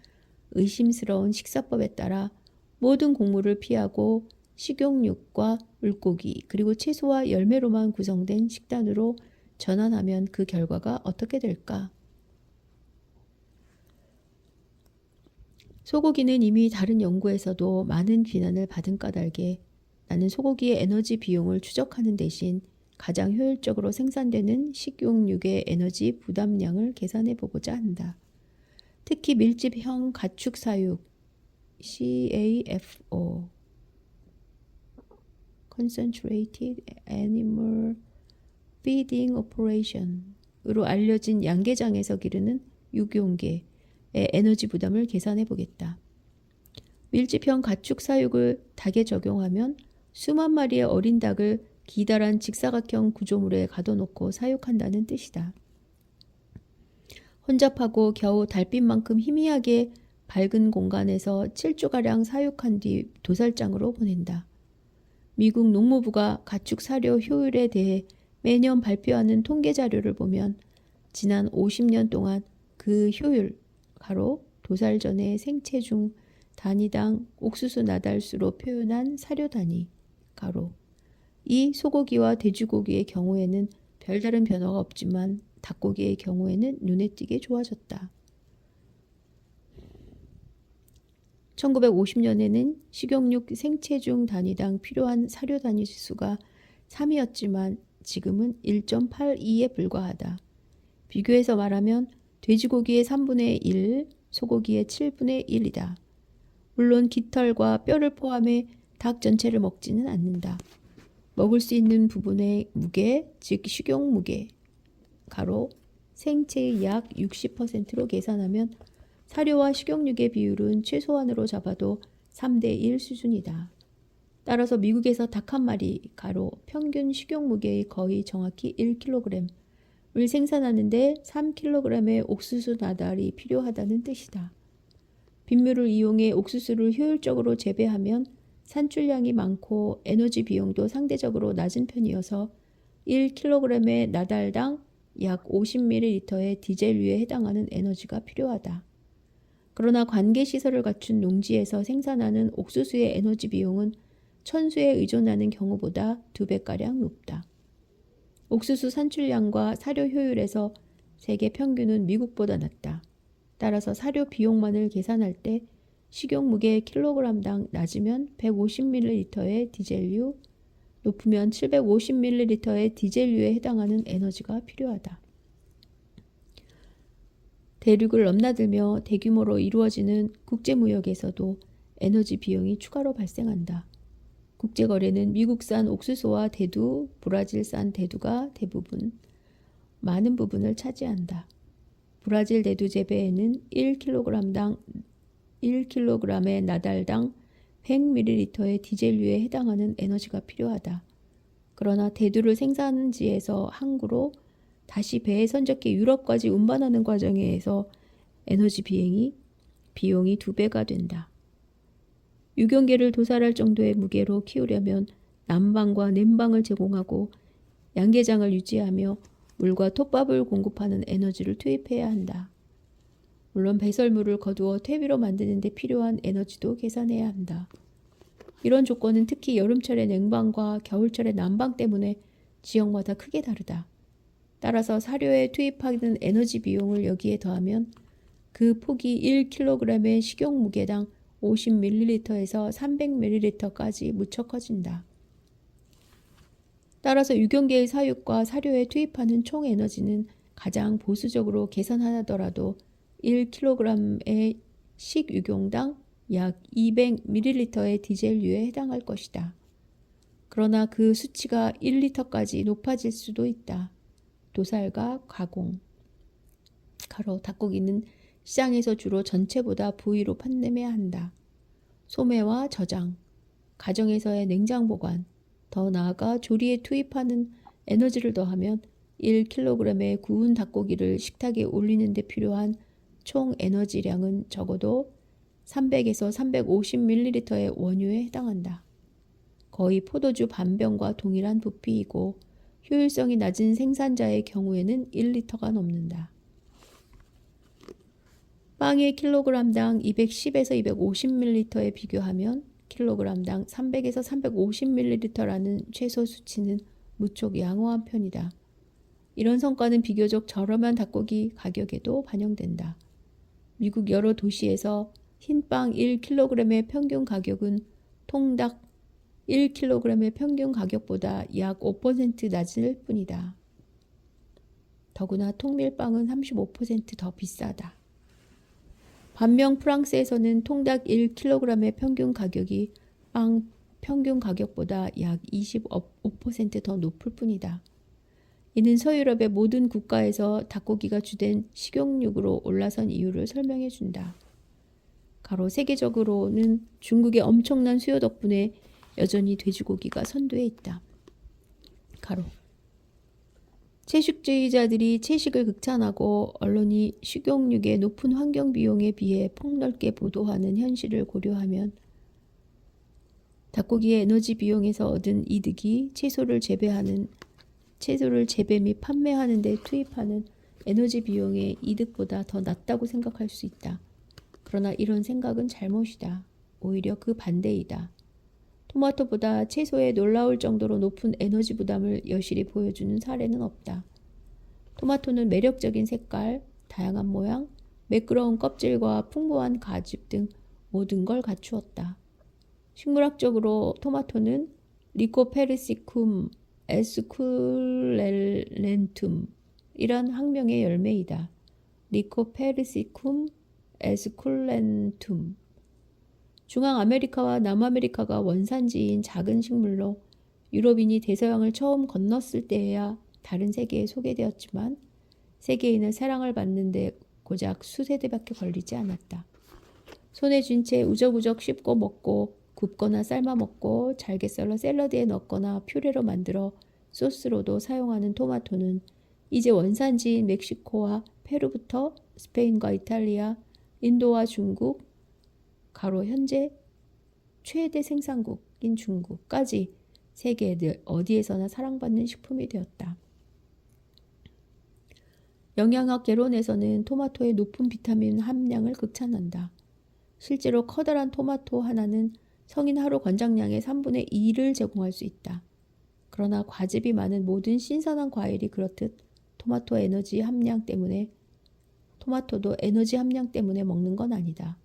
의심스러운 식사법에 따라 모든 곡물을 피하고 식용육과 물고기 그리고 채소와 열매로만 구성된 식단으로 전환하면 그 결과가 어떻게 될까? 소고기는 이미 다른 연구에서도 많은 비난을 받은 까닭에 나는 소고기의 에너지 비용을 추적하는 대신 가장 효율적으로 생산되는 식용육의 에너지 부담량을 계산해 보고자 한다. 특히 밀집형 가축 사육 CAFO Concentrated Animal Feeding Operation으로 알려진 양계장에서 기르는 육용계의 에너지 부담을 계산해 보겠다. 밀집형 가축 사육을 닭에 적용하면 수만 마리의 어린 닭을 기다란 직사각형 구조물에 가둬놓고 사육한다는 뜻이다. 혼잡하고 겨우 달빛만큼 희미하게 밝은 공간에서 7주가량 사육한 뒤 도살장으로 보낸다. 미국 농무부가 가축 사료 효율에 대해 매년 발표하는 통계 자료를 보면 지난 50년 동안 그 효율, 가로 도살 전의 생체중 단위당 옥수수 나달수로 표현한 사료 단위, 가로 이 소고기와 돼지고기의 경우에는 별다른 변화가 없지만 닭고기의 경우에는 눈에 띄게 좋아졌다. 1950년에는 식용육 생체중 단위당 필요한 사료 단위 수가 3이었지만 지금은 1.82에 불과하다. 비교해서 말하면 돼지고기의 3분의 1, 소고기의 7분의 1이다. 물론 깃털과 뼈를 포함해 닭 전체를 먹지는 않는다. 먹을 수 있는 부분의 무게, 즉 식용 무게, 가로 생체의 약 60%로 계산하면 사료와 식용육의 비율은 최소한으로 잡아도 3대1 수준이다. 따라서 미국에서 닭 한 마리, 가로 평균 식용 무게의 거의 정확히 1kg을 생산하는데 3kg의 옥수수 나달이 필요하다는 뜻이다. 빗물을 이용해 옥수수를 효율적으로 재배하면 산출량이 많고 에너지 비용도 상대적으로 낮은 편이어서 1kg의 나달당 약 50ml의 디젤유에 해당하는 에너지가 필요하다. 그러나 관계시설을 갖춘 농지에서 생산하는 옥수수의 에너지 비용은 천수에 의존하는 경우보다 2배가량 높다. 옥수수 산출량과 사료 효율에서 세계 평균은 미국보다 낮다. 따라서 사료 비용만을 계산할 때 식용 무게 킬로그램당 낮으면 150ml의 디젤유, 높으면 750ml의 디젤유에 해당하는 에너지가 필요하다. 대륙을 넘나들며 대규모로 이루어지는 국제무역에서도 에너지 비용이 추가로 발생한다. 국제거래는 미국산 옥수수와 대두, 브라질산 대두가 대부분, 많은 부분을 차지한다. 브라질 내두 재배에는 1kg의 나달당 100ml의 디젤류에 해당하는 에너지가 필요하다. 그러나 대두를 생산지에서 항구로 다시 배에 선적해 유럽까지 운반하는 과정에서 에너지 비용이 2배가 된다. 유경계를 도살할 정도의 무게로 키우려면 난방과 냉방을 제공하고 양계장을 유지하며 물과 톱밥을 공급하는 에너지를 투입해야 한다. 물론 배설물을 거두어 퇴비로 만드는 데 필요한 에너지도 계산해야 한다. 이런 조건은 특히 여름철의 냉방과 겨울철의 난방 때문에 지역마다 크게 다르다. 따라서 사료에 투입하는 에너지 비용을 여기에 더하면 그 폭이 1kg의 식용 무게당 50ml에서 300ml까지 무척 커진다. 따라서 유경계의 사육과 사료에 투입하는 총 에너지는 가장 보수적으로 계산하더라도 1kg의 식유경당 약 200ml의 디젤류에 해당할 것이다. 그러나 그 수치가 1리터까지 높아질 수도 있다. 도살과 가공. 가로 닭고기는 시장에서 주로 전체보다 부위로 판매해야 한다. 소매와 저장, 가정에서의 냉장 보관, 더 나아가 조리에 투입하는 에너지를 더하면 1kg의 구운 닭고기를 식탁에 올리는 데 필요한 총 에너지량은 적어도 300에서 350ml의 원유에 해당한다. 거의 포도주 반병과 동일한 부피이고 효율성이 낮은 생산자의 경우에는 1리터가 넘는다. 빵의 킬로그램당 210에서 250ml에 비교하면 킬로그램당 300에서 350ml라는 최소 수치는 무척 양호한 편이다. 이런 성과는 비교적 저렴한 닭고기 가격에도 반영된다. 미국 여러 도시에서 흰빵 1kg의 평균 가격은 통닭 1kg의 평균 가격보다 약 5% 낮을 뿐이다. 더구나 통밀빵은 35% 더 비싸다. 반면 프랑스에서는 통닭 1kg의 평균 가격이 빵 평균 가격보다 약 25% 더 높을 뿐이다. 이는 서유럽의 모든 국가에서 닭고기가 주된 식용육으로 올라선 이유를 설명해 준다. 가로 세계적으로는 중국의 엄청난 수요 덕분에 여전히 돼지고기가 선두에 있다. 가로 채식주의자들이 채식을 극찬하고 언론이 식용육의 높은 환경 비용에 비해 폭넓게 보도하는 현실을 고려하면 닭고기의 에너지 비용에서 얻은 이득이 채소를 재배 및 판매하는 데 투입하는 에너지 비용의 이득보다 더 낮다고 생각할 수 있다. 그러나 이런 생각은 잘못이다. 오히려 그 반대이다. 토마토보다 채소에 놀라울 정도로 높은 에너지 부담을 여실히 보여주는 사례는 없다. 토마토는 매력적인 색깔, 다양한 모양, 매끄러운 껍질과 풍부한 가집 등 모든 걸 갖추었다. 식물학적으로 토마토는 리코페르시쿰 에스쿨렌툼 이란 학명의 열매이다. 리코페르시쿰 에스쿨렌툼 중앙아메리카와 남아메리카가 원산지인 작은 식물로 유럽인이 대서양을 처음 건넜을 때에야 다른 세계에 소개되었지만 세계인의 사랑을 받는데 고작 수세대밖에 걸리지 않았다. 손에 쥔 채 우적우적 씹고 먹고 굽거나 삶아 먹고 잘게 썰어 샐러드에 넣거나 퓨레로 만들어 소스로도 사용하는 토마토는 이제 원산지인 멕시코와 페루부터 스페인과 이탈리아, 인도와 중국, 가로 현재 최대 생산국인 중국까지 세계 어디에서나 사랑받는 식품이 되었다. 영양학 개론에서는 토마토의 높은 비타민 함량을 극찬한다. 실제로 커다란 토마토 하나는 성인 하루 권장량의 3분의 2를 제공할 수 있다. 그러나 과즙이 많은 모든 신선한 과일이 그렇듯 토마토도 에너지 함량 때문에 먹는 건 아니다.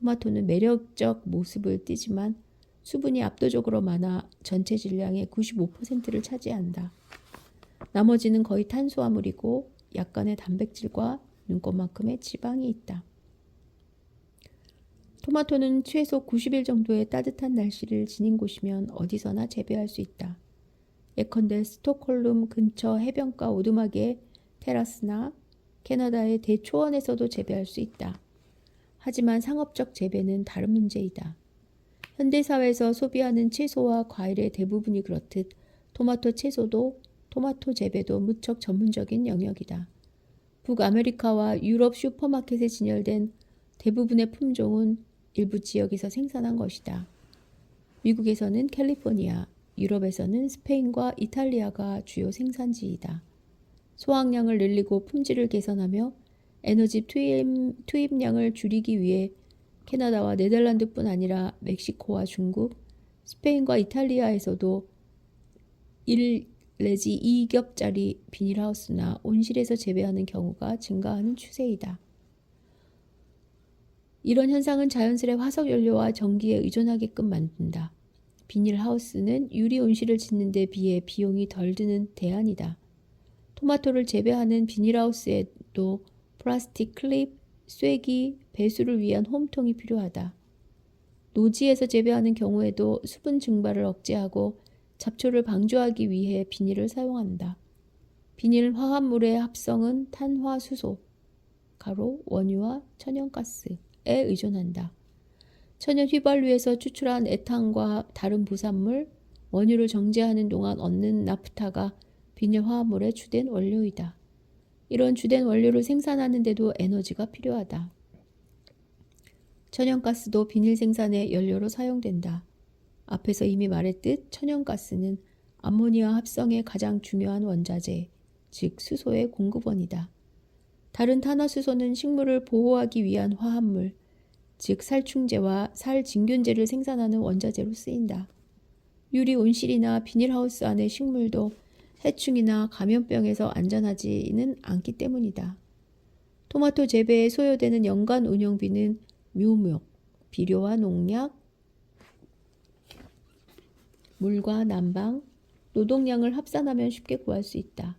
토마토는 매력적 모습을 띠지만 수분이 압도적으로 많아 전체 질량의 95%를 차지한다. 나머지는 거의 탄수화물이고 약간의 단백질과 눈곱만큼의 지방이 있다. 토마토는 최소 90일 정도의 따뜻한 날씨를 지닌 곳이면 어디서나 재배할 수 있다. 예컨대 스톡홀름 근처 해변가 오두막에 테라스나 캐나다의 대초원에서도 재배할 수 있다. 하지만 상업적 재배는 다른 문제이다. 현대사회에서 소비하는 채소와 과일의 대부분이 그렇듯 토마토 채소도 토마토 재배도 무척 전문적인 영역이다. 북아메리카와 유럽 슈퍼마켓에 진열된 대부분의 품종은 일부 지역에서 생산한 것이다. 미국에서는 캘리포니아, 유럽에서는 스페인과 이탈리아가 주요 생산지이다. 소확량을 늘리고 품질을 개선하며 에너지 투입량을 줄이기 위해 캐나다와 네덜란드뿐 아니라 멕시코와 중국, 스페인과 이탈리아에서도 1 내지 2겹짜리 비닐하우스나 온실에서 재배하는 경우가 증가하는 추세이다. 이런 현상은 자연스레 화석연료와 전기에 의존하게끔 만든다. 비닐하우스는 유리 온실을 짓는 데 비해 비용이 덜 드는 대안이다. 토마토를 재배하는 비닐하우스에도 플라스틱 클립, 쐐기, 배수를 위한 홈통이 필요하다. 노지에서 재배하는 경우에도 수분 증발을 억제하고 잡초를 방조하기 위해 비닐을 사용한다. 비닐 화합물의 합성은 탄화수소, 가로 원유와 천연가스에 의존한다. 천연 휘발유에서 추출한 에탄과 다른 부산물, 원유를 정제하는 동안 얻는 나프타가 비닐 화합물의 주된 원료이다. 이런 주된 원료를 생산하는 데도 에너지가 필요하다. 천연가스도 비닐 생산의 연료로 사용된다. 앞에서 이미 말했듯 천연가스는 암모니아 합성의 가장 중요한 원자재, 즉 수소의 공급원이다. 다른 탄화수소는 식물을 보호하기 위한 화합물, 즉 살충제와 살진균제를 생산하는 원자재로 쓰인다. 유리 온실이나 비닐하우스 안의 식물도 해충이나 감염병에서 안전하지는 않기 때문이다. 토마토 재배에 소요되는 연간 운영비는 묘목, 비료와 농약, 물과 난방, 노동량을 합산하면 쉽게 구할 수 있다.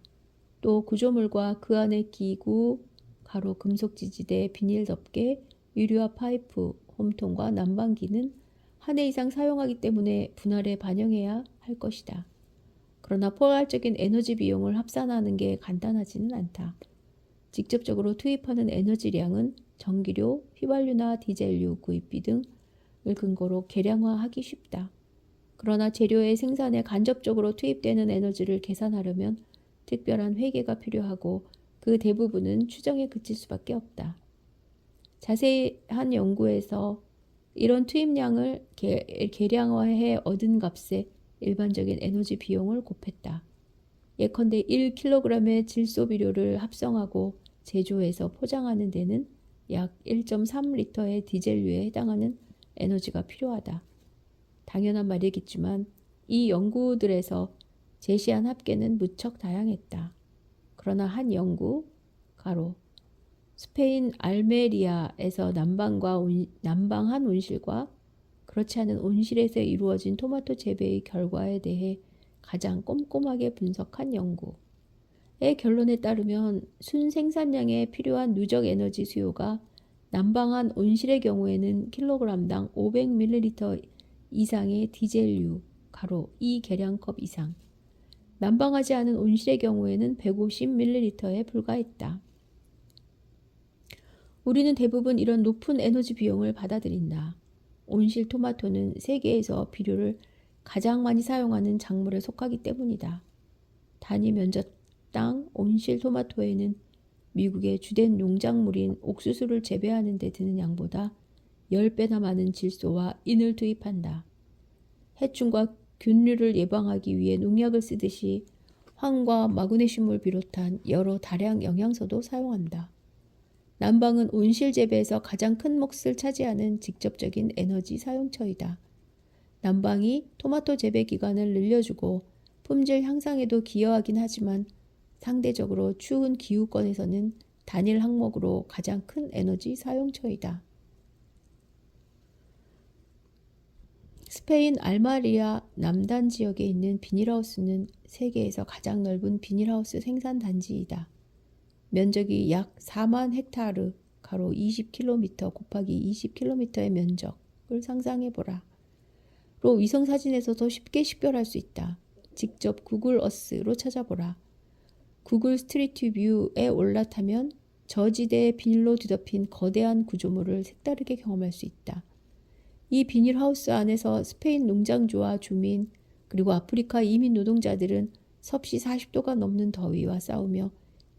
또 구조물과 그 안의 기구, 가로 금속지지대, 비닐 덮개, 유리와 파이프, 홈통과 난방기는 한 해 이상 사용하기 때문에 분할에 반영해야 할 것이다. 그러나 포괄적인 에너지 비용을 합산하는 게 간단하지는 않다. 직접적으로 투입하는 에너지량은 전기료, 휘발유나 디젤유 구입비 등을 근거로 계량화하기 쉽다. 그러나 재료의 생산에 간접적으로 투입되는 에너지를 계산하려면 특별한 회계가 필요하고 그 대부분은 추정에 그칠 수밖에 없다. 자세한 연구에서 이런 투입량을 계량화해 얻은 값에 일반적인 에너지 비용을 곱했다. 예컨대 1kg의 질소비료를 합성하고 제조해서 포장하는 데는 약 1.3리터의 디젤유에 해당하는 에너지가 필요하다. 당연한 말이겠지만 이 연구들에서 제시한 합계는 무척 다양했다. 그러나 한 연구, 가로 스페인 알메리아에서 난방한 온실과 그렇지 않은 온실에서 이루어진 토마토 재배의 결과에 대해 가장 꼼꼼하게 분석한 연구의 결론에 따르면 순생산량에 필요한 누적 에너지 수요가 난방한 온실의 경우에는 킬로그램당 500ml 이상의 디젤유, 가로 2계량컵 이상, 난방하지 않은 온실의 경우에는 150ml에 불과했다. 우리는 대부분 이런 높은 에너지 비용을 받아들인다. 온실 토마토는 세계에서 비료를 가장 많이 사용하는 작물에 속하기 때문이다. 단위 면적당 온실 토마토에는 미국의 주된 농작물인 옥수수를 재배하는 데 드는 양보다 10배나 많은 질소와 인을 투입한다. 해충과 균류를 예방하기 위해 농약을 쓰듯이 황과 마그네슘을 비롯한 여러 다량 영양소도 사용한다. 난방은 온실 재배에서 가장 큰 몫을 차지하는 직접적인 에너지 사용처이다. 난방이 토마토 재배 기간을 늘려주고 품질 향상에도 기여하긴 하지만 상대적으로 추운 기후권에서는 단일 항목으로 가장 큰 에너지 사용처이다. 스페인 알마리아 남단 지역에 있는 비닐하우스는 세계에서 가장 넓은 비닐하우스 생산 단지이다. 면적이 약 4만 헥타르, 가로 20km 곱하기 20km의 면적을 상상해보라. 로 위성사진에서도 쉽게 식별할 수 있다. 직접 구글 어스로 찾아보라. 구글 스트리트 뷰에 올라타면 저지대의 비닐로 뒤덮인 거대한 구조물을 색다르게 경험할 수 있다. 이 비닐하우스 안에서 스페인 농장주와 주민 그리고 아프리카 이민 노동자들은 섭씨 40도가 넘는 더위와 싸우며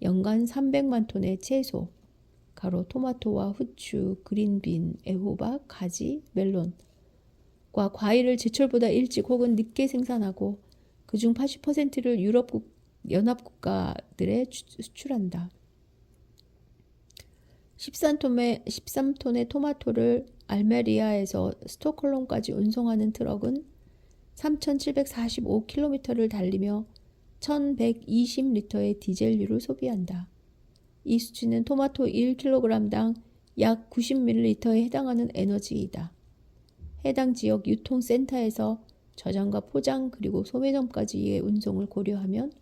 연간 300만 톤의 채소, 가로 토마토와 후추, 그린빈, 애호박, 가지, 멜론과 과일을 제철보다 일찍 혹은 늦게 생산하고 그중 80%를 유럽 연합국가들에 수출한다. 13톤의 토마토를 알메리아에서 스톡홀름까지 운송하는 트럭은 3,745km를 달리며 1,120리터의 디젤유를 소비한다. 이 수치는 토마토 1kg당 약 90ml에 해당하는 에너지이다. 해당 지역 유통센터에서 저장과 포장 그리고 소매점까지의 운송을 고려하면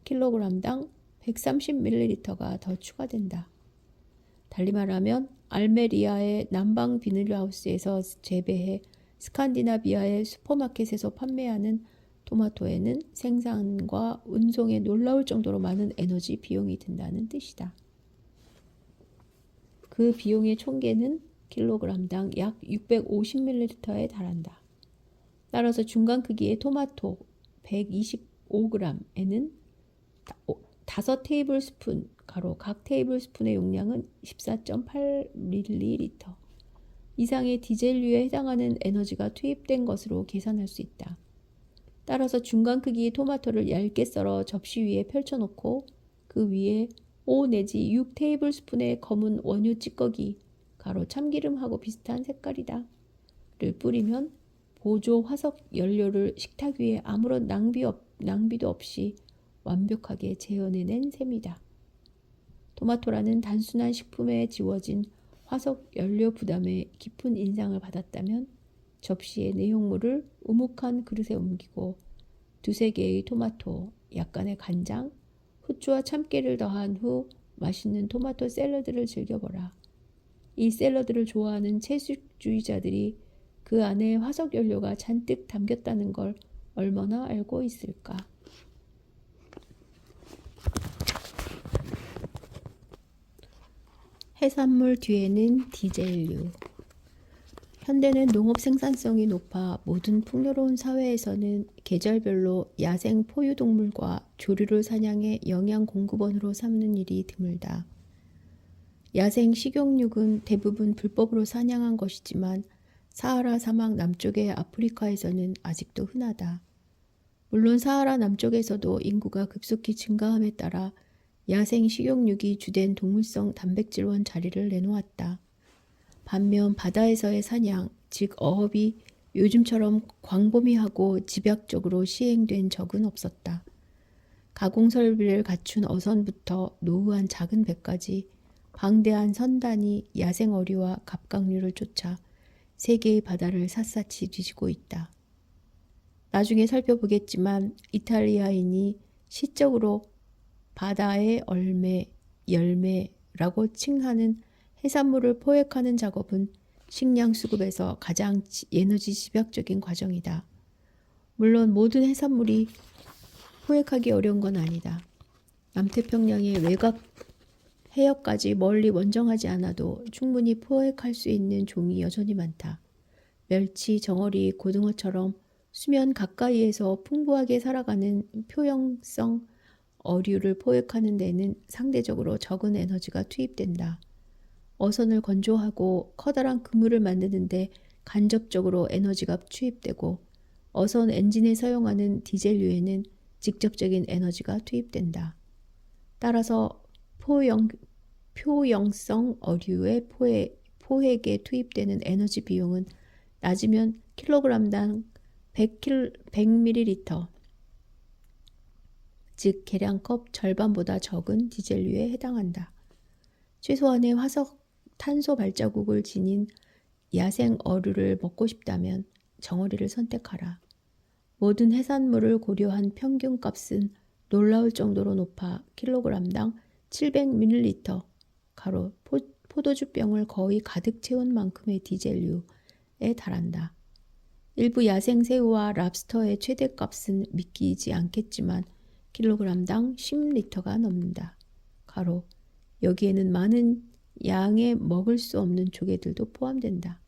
킬로그램당 130ml가 더 추가된다. 달리 말하면 알메리아의 남방 비닐하우스에서 재배해 스칸디나비아의 슈퍼마켓에서 판매하는 토마토에는 생산과 운송에 놀라울 정도로 많은 에너지 비용이 든다는 뜻이다. 그 비용의 총계는 킬로그램당 약 650ml에 달한다. 따라서 중간 크기의 토마토 125g에는 5테이블스푼, 각 테이블스푼의 용량은 14.8ml 이상의 디젤유에 해당하는 에너지가 투입된 것으로 계산할 수 있다. 따라서 중간 크기의 토마토를 얇게 썰어 접시 위에 펼쳐놓고 그 위에 5 내지 6 테이블스푼의 검은 원유 찌꺼기, 가로 참기름하고 비슷한 색깔이다. 를 뿌리면 보조 화석 연료를 식탁 위에 아무런 낭비도 없이 완벽하게 재현해낸 셈이다. 토마토라는 단순한 식품에 지워진 화석 연료 부담에 깊은 인상을 받았다면 접시의 내용물을 우묵한 그릇에 옮기고 두세 개의 토마토, 약간의 간장, 후추와 참깨를 더한 후 맛있는 토마토 샐러드를 즐겨보라. 이 샐러드를 좋아하는 채식주의자들이 그 안에 화석 연료가 잔뜩 담겼다는 걸 얼마나 알고 있을까? 해산물 뒤에는 디젤류. 현대는 농업 생산성이 높아 모든 풍요로운 사회에서는 계절별로 야생 포유동물과 조류를 사냥해 영양 공급원으로 삼는 일이 드물다. 야생 식용육은 대부분 불법으로 사냥한 것이지만 사하라 사막 남쪽의 아프리카에서는 아직도 흔하다. 물론 사하라 남쪽에서도 인구가 급속히 증가함에 따라 야생 식용육이 주된 동물성 단백질원 자리를 내놓았다. 반면 바다에서의 사냥, 즉 어업이 요즘처럼 광범위하고 집약적으로 시행된 적은 없었다. 가공설비를 갖춘 어선부터 노후한 작은 배까지 방대한 선단이 야생 어류와 갑각류를 쫓아 세계의 바다를 샅샅이 뒤지고 있다. 나중에 살펴보겠지만 이탈리아인이 시적으로 바다의 열매라고 칭하는 해산물을 포획하는 작업은 식량 수급에서 가장 에너지 집약적인 과정이다. 물론 모든 해산물이 포획하기 어려운 건 아니다. 남태평양의 외곽 해역까지 멀리 원정하지 않아도 충분히 포획할 수 있는 종이 여전히 많다. 멸치, 정어리, 고등어처럼 수면 가까이에서 풍부하게 살아가는 표형성 어류를 포획하는 데는 상대적으로 적은 에너지가 투입된다. 어선을 건조하고 커다란 그물을 만드는데 간접적으로 에너지가 투입되고 어선 엔진에 사용하는 디젤유에는 직접적인 에너지가 투입된다. 따라서 표형성 어류의 포획에 투입되는 에너지 비용은 낮으면 킬로그램당 100ml, 즉 계량컵 절반보다 적은 디젤유에 해당한다. 최소한의 탄소 발자국을 지닌 야생 어류를 먹고 싶다면 정어리를 선택하라. 모든 해산물을 고려한 평균값은 놀라울 정도로 높아 킬로그램당 700ml, 가로 포도주병을 거의 가득 채운 만큼의 디젤유에 달한다. 일부 야생 새우와 랍스터의 최대값은 믿기지 않겠지만 킬로그램당 10리터가 넘는다. 가로 여기에는 많은 양의 먹을 수 없는 조개들도 포함된다.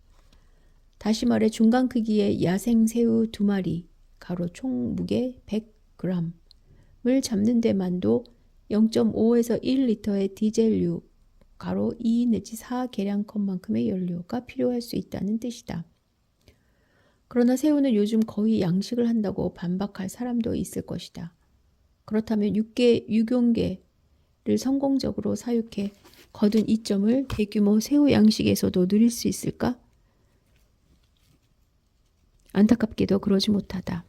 다시 말해 중간 크기의 야생 새우 2마리, 가로 총 무게 100g을 잡는 데만도 0.5에서 1리터의 디젤유, 가로 2 내지 4 계량컵만큼의 연료가 필요할 수 있다는 뜻이다. 그러나 새우는 요즘 거의 양식을 한다고 반박할 사람도 있을 것이다. 그렇다면 유경계를 성공적으로 사육해 거둔 이점을 대규모 새우 양식에서도 누릴 수 있을까? 안타깝게도 그러지 못하다.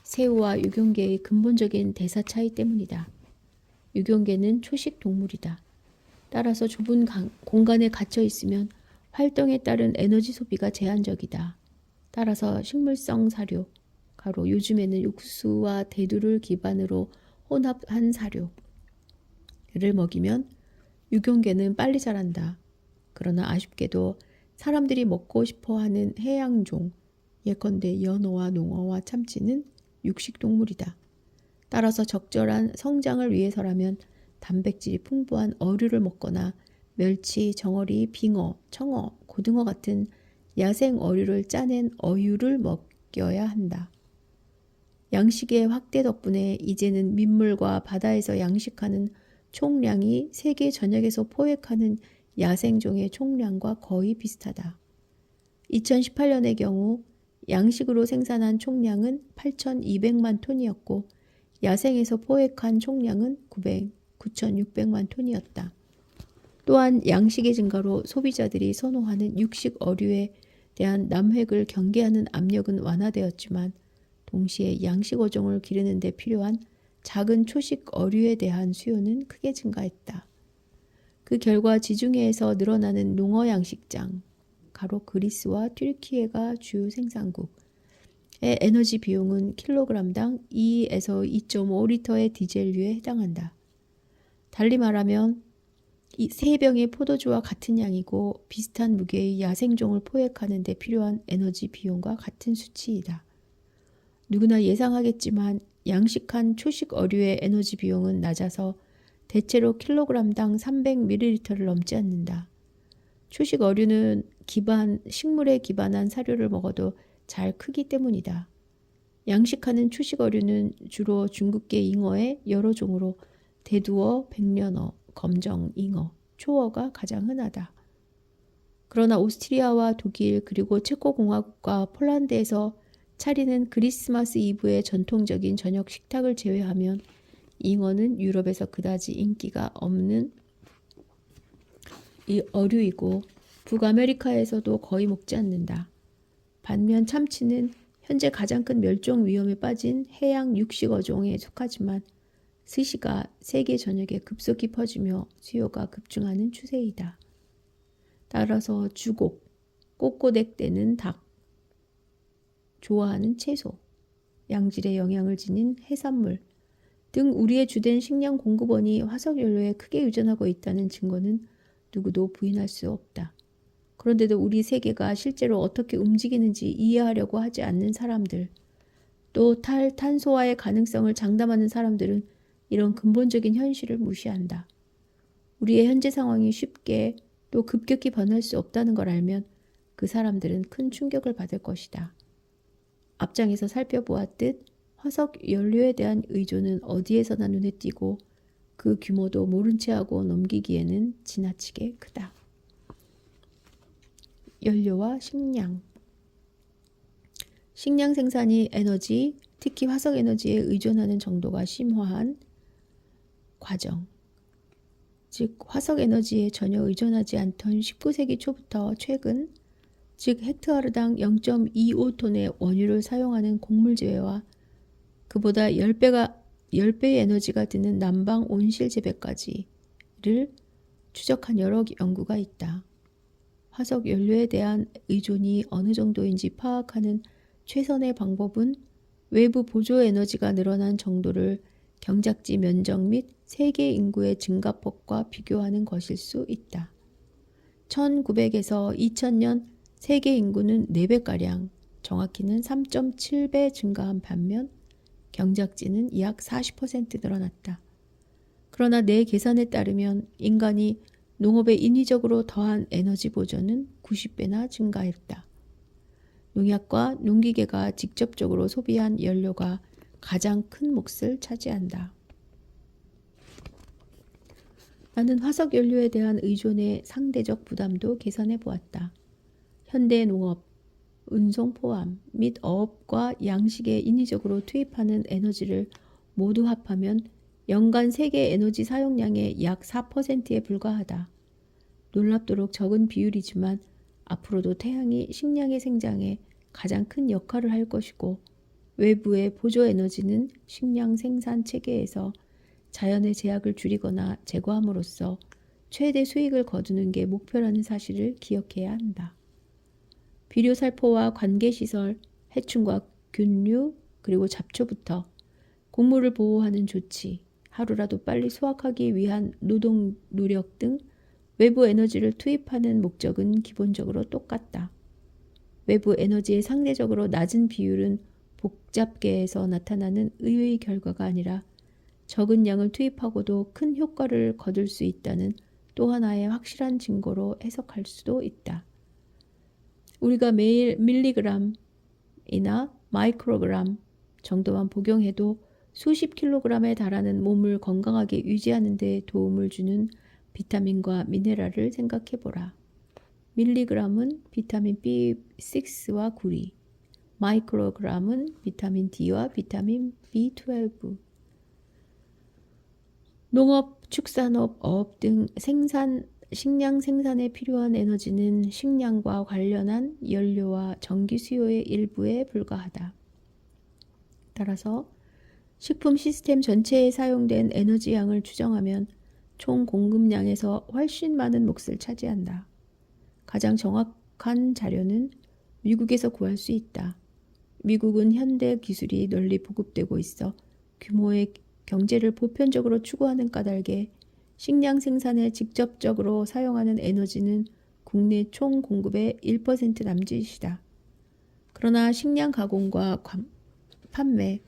새우와 유경계의 근본적인 대사 차이 때문이다. 유경계는 초식 동물이다. 따라서 좁은 공간에 갇혀 있으면 활동에 따른 에너지 소비가 제한적이다. 따라서 식물성 사료, 가로 요즘에는 육수와 대두를 기반으로 혼합한 사료를 먹이면 유경계는 빨리 자란다. 그러나 아쉽게도 사람들이 먹고 싶어하는 해양종, 예컨대 연어와 농어와 참치는 육식동물이다. 따라서 적절한 성장을 위해서라면 단백질이 풍부한 어류를 먹거나 멸치, 정어리, 빙어, 청어, 고등어 같은 야생 어류를 짜낸 어유를 먹여야 한다. 양식의 확대 덕분에 이제는 민물과 바다에서 양식하는 총량이 세계 전역에서 포획하는 야생종의 총량과 거의 비슷하다. 2018년의 경우 양식으로 생산한 총량은 8,200만 톤이었고 야생에서 포획한 총량은 9,600만 톤이었다. 또한 양식의 증가로 소비자들이 선호하는 육식 어류에 대한 남획을 경계하는 압력은 완화되었지만 동시에 양식 어종을 기르는 데 필요한 작은 초식 어류에 대한 수요는 크게 증가했다. 그 결과 지중해에서 늘어나는 농어 양식장, 가로 그리스와 튀르키예가 주요 생산국의 에너지 비용은 킬로그램당 2에서 2.5리터의 디젤유에 해당한다. 달리 말하면 이 3병의 포도주와 같은 양이고 비슷한 무게의 야생종을 포획하는 데 필요한 에너지 비용과 같은 수치이다. 누구나 예상하겠지만 양식한 초식 어류의 에너지 비용은 낮아서 대체로 킬로그램당 300ml를 넘지 않는다. 초식 어류는 식물에 기반한 사료를 먹어도 잘 크기 때문이다. 양식하는 초식 어류는 주로 중국계 잉어의 여러 종으로 대두어, 백년어, 검정 잉어, 초어가 가장 흔하다. 그러나 오스트리아와 독일 그리고 체코공화국과 폴란드에서 차리는 크리스마스 이브의 전통적인 저녁 식탁을 제외하면 잉어는 유럽에서 그다지 인기가 없는 이 어류이고 북아메리카에서도 거의 먹지 않는다. 반면 참치는 현재 가장 큰 멸종 위험에 빠진 해양 육식 어종에 속하지만 스시가 세계 전역에 급속히 퍼지며 수요가 급증하는 추세이다. 따라서 주곡, 꼬꼬댁 닭, 좋아하는 채소, 양질의 영양을 지닌 해산물 등 우리의 주된 식량 공급원이 화석연료에 크게 의존하고 있다는 증거는 누구도 부인할 수 없다. 그런데도 우리 세계가 실제로 어떻게 움직이는지 이해하려고 하지 않는 사람들, 또 탈탄소화의 가능성을 장담하는 사람들은 이런 근본적인 현실을 무시한다. 우리의 현재 상황이 쉽게 또 급격히 변할 수 없다는 걸 알면 그 사람들은 큰 충격을 받을 것이다. 앞장에서 살펴보았듯 화석 연료에 대한 의존은 어디에서나 눈에 띄고 그 규모도 모른 채 하고 넘기기에는 지나치게 크다. 연료와 식량. 식량 생산이 에너지, 특히 화석 에너지에 의존하는 정도가 심화한 과정. 즉 화석 에너지에 전혀 의존하지 않던 19세기 초부터 최근, 즉 헥타르당 0.25톤의 원유를 사용하는 곡물재배와 그보다 10배의 에너지가 드는 난방 온실 재배까지를 추적한 여러 연구가 있다. 화석 연료에 대한 의존이 어느 정도인지 파악하는 최선의 방법은 외부 보조 에너지가 늘어난 정도를 경작지 면적 및 세계 인구의 증가폭과 비교하는 것일 수 있다. 1900에서 2000년 세계 인구는 4배가량, 정확히는 3.7배 증가한 반면 경작지는 약 40% 늘어났다. 그러나 내 계산에 따르면 인간이 농업에 인위적으로 더한 에너지 보전은 90배나 증가했다. 농약과 농기계가 직접적으로 소비한 연료가 가장 큰 몫을 차지한다. 나는 화석 연료에 대한 의존의 상대적 부담도 계산해 보았다. 현대 농업, 운송 포함 및 어업과 양식에 인위적으로 투입하는 에너지를 모두 합하면 연간 세계 에너지 사용량의 약 4%에 불과하다. 놀랍도록 적은 비율이지만 앞으로도 태양이 식량의 생장에 가장 큰 역할을 할 것이고 외부의 보조 에너지는 식량 생산 체계에서 자연의 제약을 줄이거나 제거함으로써 최대 수익을 거두는 게 목표라는 사실을 기억해야 한다. 비료살포와 관계시설, 해충과 균류, 그리고 잡초부터 곡물을 보호하는 조치, 하루라도 빨리 수확하기 위한 노동 노력 등 외부 에너지를 투입하는 목적은 기본적으로 똑같다. 외부 에너지의 상대적으로 낮은 비율은 복잡계에서 나타나는 의의 결과가 아니라 적은 양을 투입하고도 큰 효과를 거둘 수 있다는 또 하나의 확실한 증거로 해석할 수도 있다. 우리가 매일 밀리그램이나 마이크로그램 정도만 복용해도 수십 킬로그램에 달하는 몸을 건강하게 유지하는 데 도움을 주는 비타민과 미네랄을 생각해보라. 밀리그램은 비타민 B6와 구리, 마이크로그램은 비타민 D와 비타민 B12. 농업, 축산업, 어업 등 식량 생산에 필요한 에너지는 식량과 관련한 연료와 전기 수요의 일부에 불과하다. 따라서 식품 시스템 전체에 사용된 에너지 양을 추정하면 총 공급량에서 훨씬 많은 몫을 차지한다. 가장 정확한 자료는 미국에서 구할 수 있다. 미국은 현대 기술이 널리 보급되고 있어 규모의 경제를 보편적으로 추구하는 까닭에 식량 생산에 직접적으로 사용하는 에너지는 국내 총 공급의 1% 남짓이다. 그러나 식량 가공과 판매,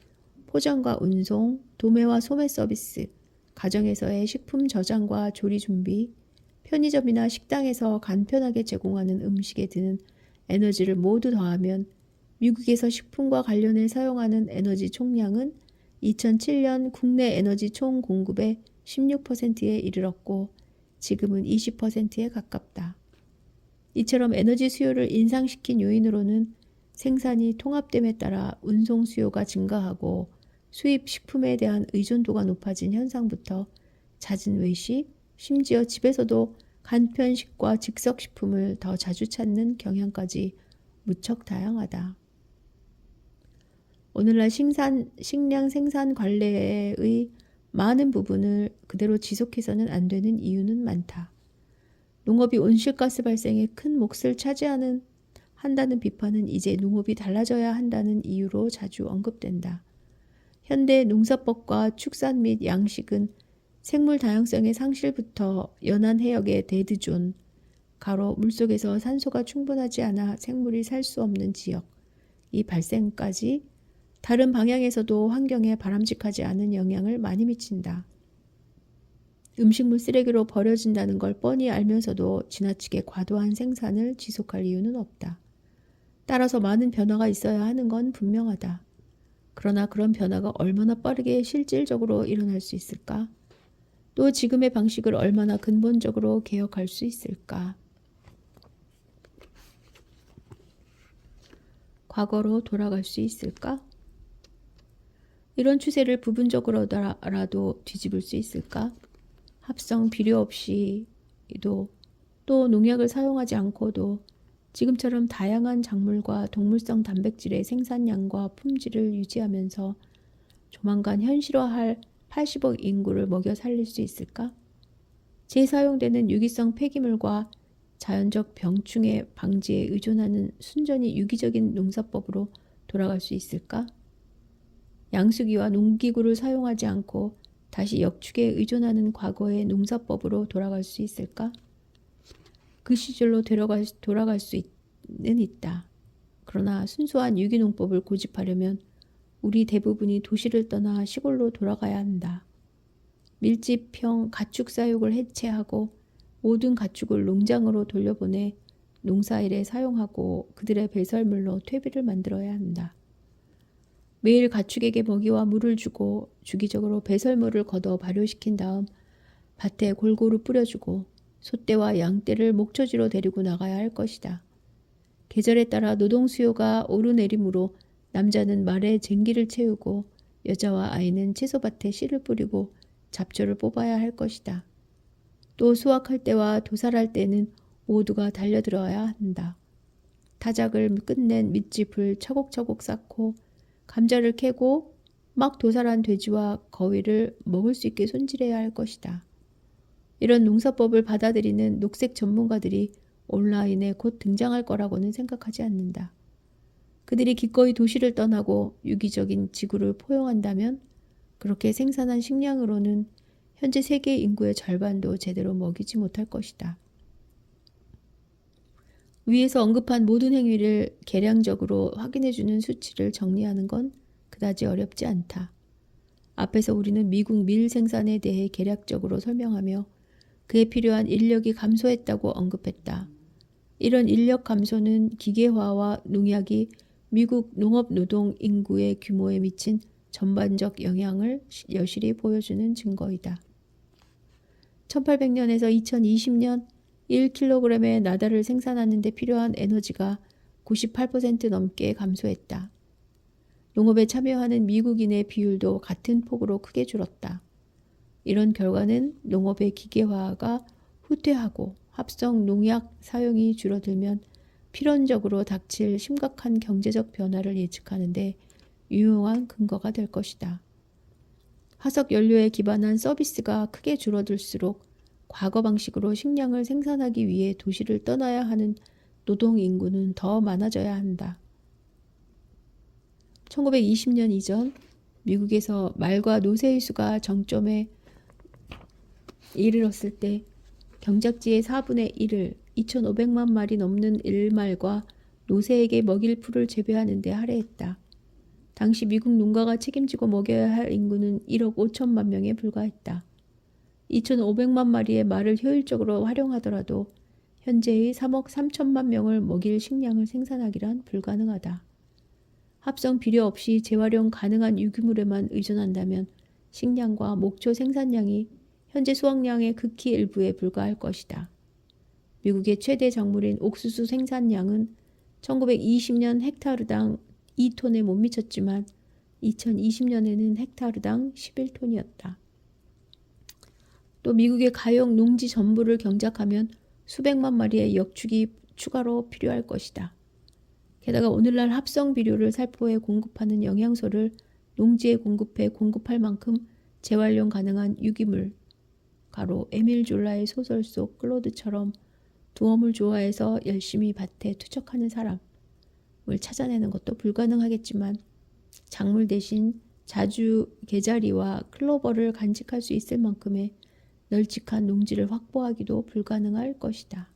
포장과 운송, 도매와 소매 서비스, 가정에서의 식품 저장과 조리 준비, 편의점이나 식당에서 간편하게 제공하는 음식에 드는 에너지를 모두 더하면 미국에서 식품과 관련해 사용하는 에너지 총량은 2007년 국내 에너지 총 공급의 16%에 이르렀고 지금은 20%에 가깝다. 이처럼 에너지 수요를 인상시킨 요인으로는 생산이 통합됨에 따라 운송 수요가 증가하고 수입 식품에 대한 의존도가 높아진 현상부터 잦은 외식, 심지어 집에서도 간편식과 즉석식품을 더 자주 찾는 경향까지 무척 다양하다. 오늘날 식량 생산 관례의 많은 부분을 그대로 지속해서는 안 되는 이유는 많다. 농업이 온실가스 발생에 큰 몫을 한다는 비판은 이제 농업이 달라져야 한다는 이유로 자주 언급된다. 현대 농사법과 축산 및 양식은 생물 다양성의 상실부터 연안 해역의 데드존, 물속에서 산소가 충분하지 않아 생물이 살 수 없는 지역, 이 발생까지 다른 방향에서도 환경에 바람직하지 않은 영향을 많이 미친다. 음식물 쓰레기로 버려진다는 걸 뻔히 알면서도 지나치게 과도한 생산을 지속할 이유는 없다. 따라서 많은 변화가 있어야 하는 건 분명하다. 그러나 그런 변화가 얼마나 빠르게 실질적으로 일어날 수 있을까? 또 지금의 방식을 얼마나 근본적으로 개혁할 수 있을까? 과거로 돌아갈 수 있을까? 이런 추세를 부분적으로라도 뒤집을 수 있을까? 합성 비료 없이도 또 농약을 사용하지 않고도 지금처럼 다양한 작물과 동물성 단백질의 생산량과 품질을 유지하면서 조만간 현실화할 80억 인구를 먹여 살릴 수 있을까? 재사용되는 유기성 폐기물과 자연적 병충해 방지에 의존하는 순전히 유기적인 농사법으로 돌아갈 수 있을까? 양수기와 농기구를 사용하지 않고 다시 역축에 의존하는 과거의 농사법으로 돌아갈 수 있을까? 그 시절로 돌아갈 수는 있다. 그러나 순수한 유기농법을 고집하려면 우리 대부분이 도시를 떠나 시골로 돌아가야 한다. 밀집형 가축 사육을 해체하고 모든 가축을 농장으로 돌려보내 농사일에 사용하고 그들의 배설물로 퇴비를 만들어야 한다. 매일 가축에게 먹이와 물을 주고 주기적으로 배설물을 걷어 발효시킨 다음 밭에 골고루 뿌려주고 소떼와 양떼를 목초지로 데리고 나가야 할 것이다. 계절에 따라 노동 수요가 오르내리므로 남자는 말에 쟁기를 채우고 여자와 아이는 채소밭에 씨를 뿌리고 잡초를 뽑아야 할 것이다. 또 수확할 때와 도살할 때는 모두가 달려들어야 한다. 타작을 끝낸 밑짚을 차곡차곡 쌓고 감자를 캐고 막 도살한 돼지와 거위를 먹을 수 있게 손질해야 할 것이다. 이런 농사법을 받아들이는 녹색 전문가들이 온라인에 곧 등장할 거라고는 생각하지 않는다. 그들이 기꺼이 도시를 떠나고 유기적인 지구를 포용한다면 그렇게 생산한 식량으로는 현재 세계 인구의 절반도 제대로 먹이지 못할 것이다. 위에서 언급한 모든 행위를 계량적으로 확인해주는 수치를 정리하는 건 그다지 어렵지 않다. 앞에서 우리는 미국 밀 생산에 대해 계략적으로 설명하며 그에 필요한 인력이 감소했다고 언급했다. 이런 인력 감소는 기계화와 농약이 미국 농업 노동 인구의 규모에 미친 전반적 영향을 여실히 보여주는 증거이다. 1800년에서 2020년 1kg의 나달을 생산하는 데 필요한 에너지가 98% 넘게 감소했다. 농업에 참여하는 미국인의 비율도 같은 폭으로 크게 줄었다. 이런 결과는 농업의 기계화가 후퇴하고 합성 농약 사용이 줄어들면 필연적으로 닥칠 심각한 경제적 변화를 예측하는데 유용한 근거가 될 것이다. 화석 연료에 기반한 서비스가 크게 줄어들수록 과거 방식으로 식량을 생산하기 위해 도시를 떠나야 하는 노동 인구는 더 많아져야 한다. 1920년 이전 미국에서 말과 노새의 수가 정점에 이르렀을 때 경작지의 4분의 1을 2,500만 마리 넘는 일말과 노새에게 먹일 풀을 재배하는 데 할애했다. 당시 미국 농가가 책임지고 먹여야 할 인구는 1억 5천만 명에 불과했다. 2,500만 마리의 말을 효율적으로 활용하더라도 현재의 3억 3천만 명을 먹일 식량을 생산하기란 불가능하다. 합성 비료 없이 재활용 가능한 유기물에만 의존한다면 식량과 목초 생산량이 현재 수확량의 극히 일부에 불과할 것이다. 미국의 최대 작물인 옥수수 생산량은 1920년 헥타르당 2톤에 못 미쳤지만 2020년에는 헥타르당 11톤이었다. 또 미국의 가용 농지 전부를 경작하면 수백만 마리의 역축이 추가로 필요할 것이다. 게다가 오늘날 합성 비료를 살포해 공급하는 영양소를 농지에 공급할 만큼 재활용 가능한 유기물, 가로 에밀 졸라의 소설 속 클로드처럼 두어물 좋아해서 열심히 밭에 투척하는 사람을 찾아내는 것도 불가능하겠지만 작물 대신 자주 개자리와 클로버를 간직할 수 있을 만큼의 널찍한 농지를 확보하기도 불가능할 것이다.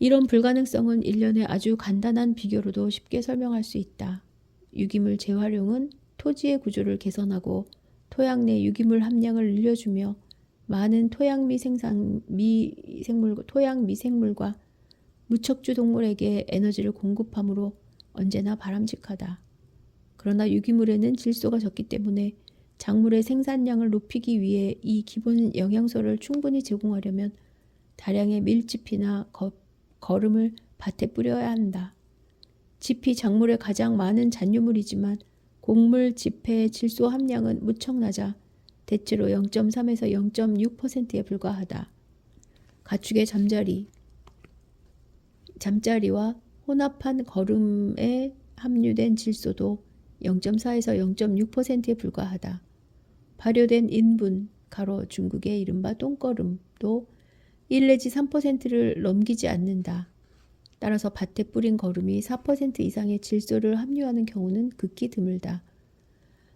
이런 불가능성은 일련의 아주 간단한 비교로도 쉽게 설명할 수 있다. 유기물 재활용은 토지의 구조를 개선하고 토양 내 유기물 함량을 늘려주며 많은 토양 미생물과 무척주 동물에게 에너지를 공급하므로 언제나 바람직하다. 그러나 유기물에는 질소가 적기 때문에 작물의 생산량을 높이기 위해 이 기본 영양소를 충분히 제공하려면 다량의 밀짚이나 거름을 밭에 뿌려야 한다. 짚이 작물의 가장 많은 잔유물이지만 곡물 짚의 질소 함량은 무척 낮아 대체로 0.3에서 0.6%에 불과하다. 가축의 잠자리와 혼합한 거름에 함유된 질소도 0.4에서 0.6%에 불과하다. 발효된 인분, 가로 중국의 이른바 똥거름도 1 내지 3%를 넘기지 않는다. 따라서 밭에 뿌린 거름이 4% 이상의 질소를 함유하는 경우는 극히 드물다.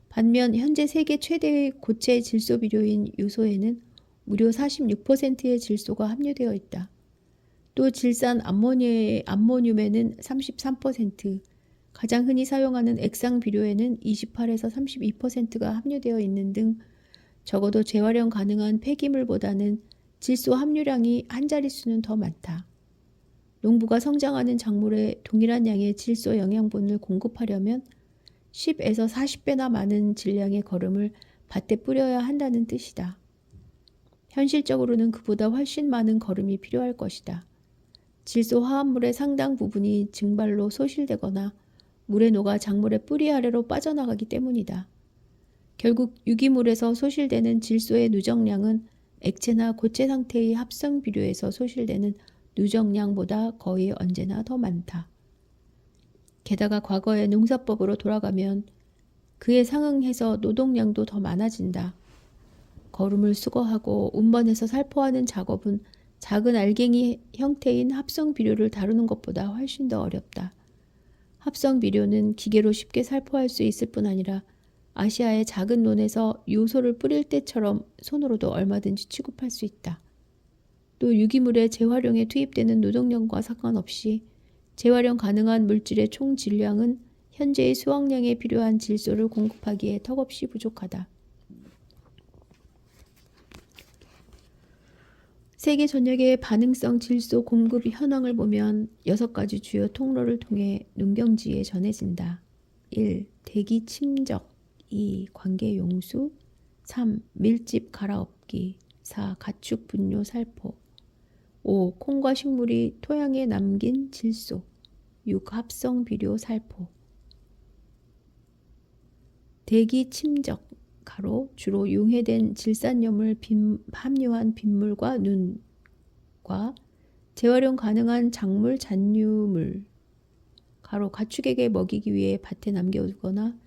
반면 현재 세계 최대의 고체 질소 비료인 요소에는 무려 46%의 질소가 함유되어 있다. 또 질산 암모늄에는 33%, 가장 흔히 사용하는 액상 비료에는 28에서 32%가 함유되어 있는 등 적어도 재활용 가능한 폐기물보다는 질소 함유량이 한 자릿수는 더 많다. 농부가 성장하는 작물에 동일한 양의 질소 영양분을 공급하려면 10에서 40배나 많은 질량의 거름을 밭에 뿌려야 한다는 뜻이다. 현실적으로는 그보다 훨씬 많은 거름이 필요할 것이다. 질소 화합물의 상당 부분이 증발로 소실되거나 물에 녹아 작물의 뿌리 아래로 빠져나가기 때문이다. 결국 유기물에서 소실되는 질소의 누적량은 액체나 고체 상태의 합성 비료에서 소실되는 누적량보다 거의 언제나 더 많다. 게다가 과거의 농사법으로 돌아가면 그에 상응해서 노동량도 더 많아진다. 거름을 수거하고 운반해서 살포하는 작업은 작은 알갱이 형태인 합성 비료를 다루는 것보다 훨씬 더 어렵다. 합성 비료는 기계로 쉽게 살포할 수 있을 뿐 아니라 아시아의 작은 논에서 요소를 뿌릴 때처럼 손으로도 얼마든지 취급할 수 있다. 또 유기물의 재활용에 투입되는 노동량과 상관없이 재활용 가능한 물질의 총 질량은 현재의 수확량에 필요한 질소를 공급하기에 턱없이 부족하다. 세계 전역의 반응성 질소 공급 현황을 보면 6가지 주요 통로를 통해 농경지에 전해진다. 1. 대기 침적 2. 관계 용수 3. 밀집 갈아엎기 4. 가축 분뇨 살포 5. 콩과 식물이 토양에 남긴 질소 6. 합성 비료 살포 대기 침적 가로 주로 용해된 질산염을 함유한 빗물과 눈과 재활용 가능한 작물 잔류물 가로 가축에게 먹이기 위해 밭에 남겨두거나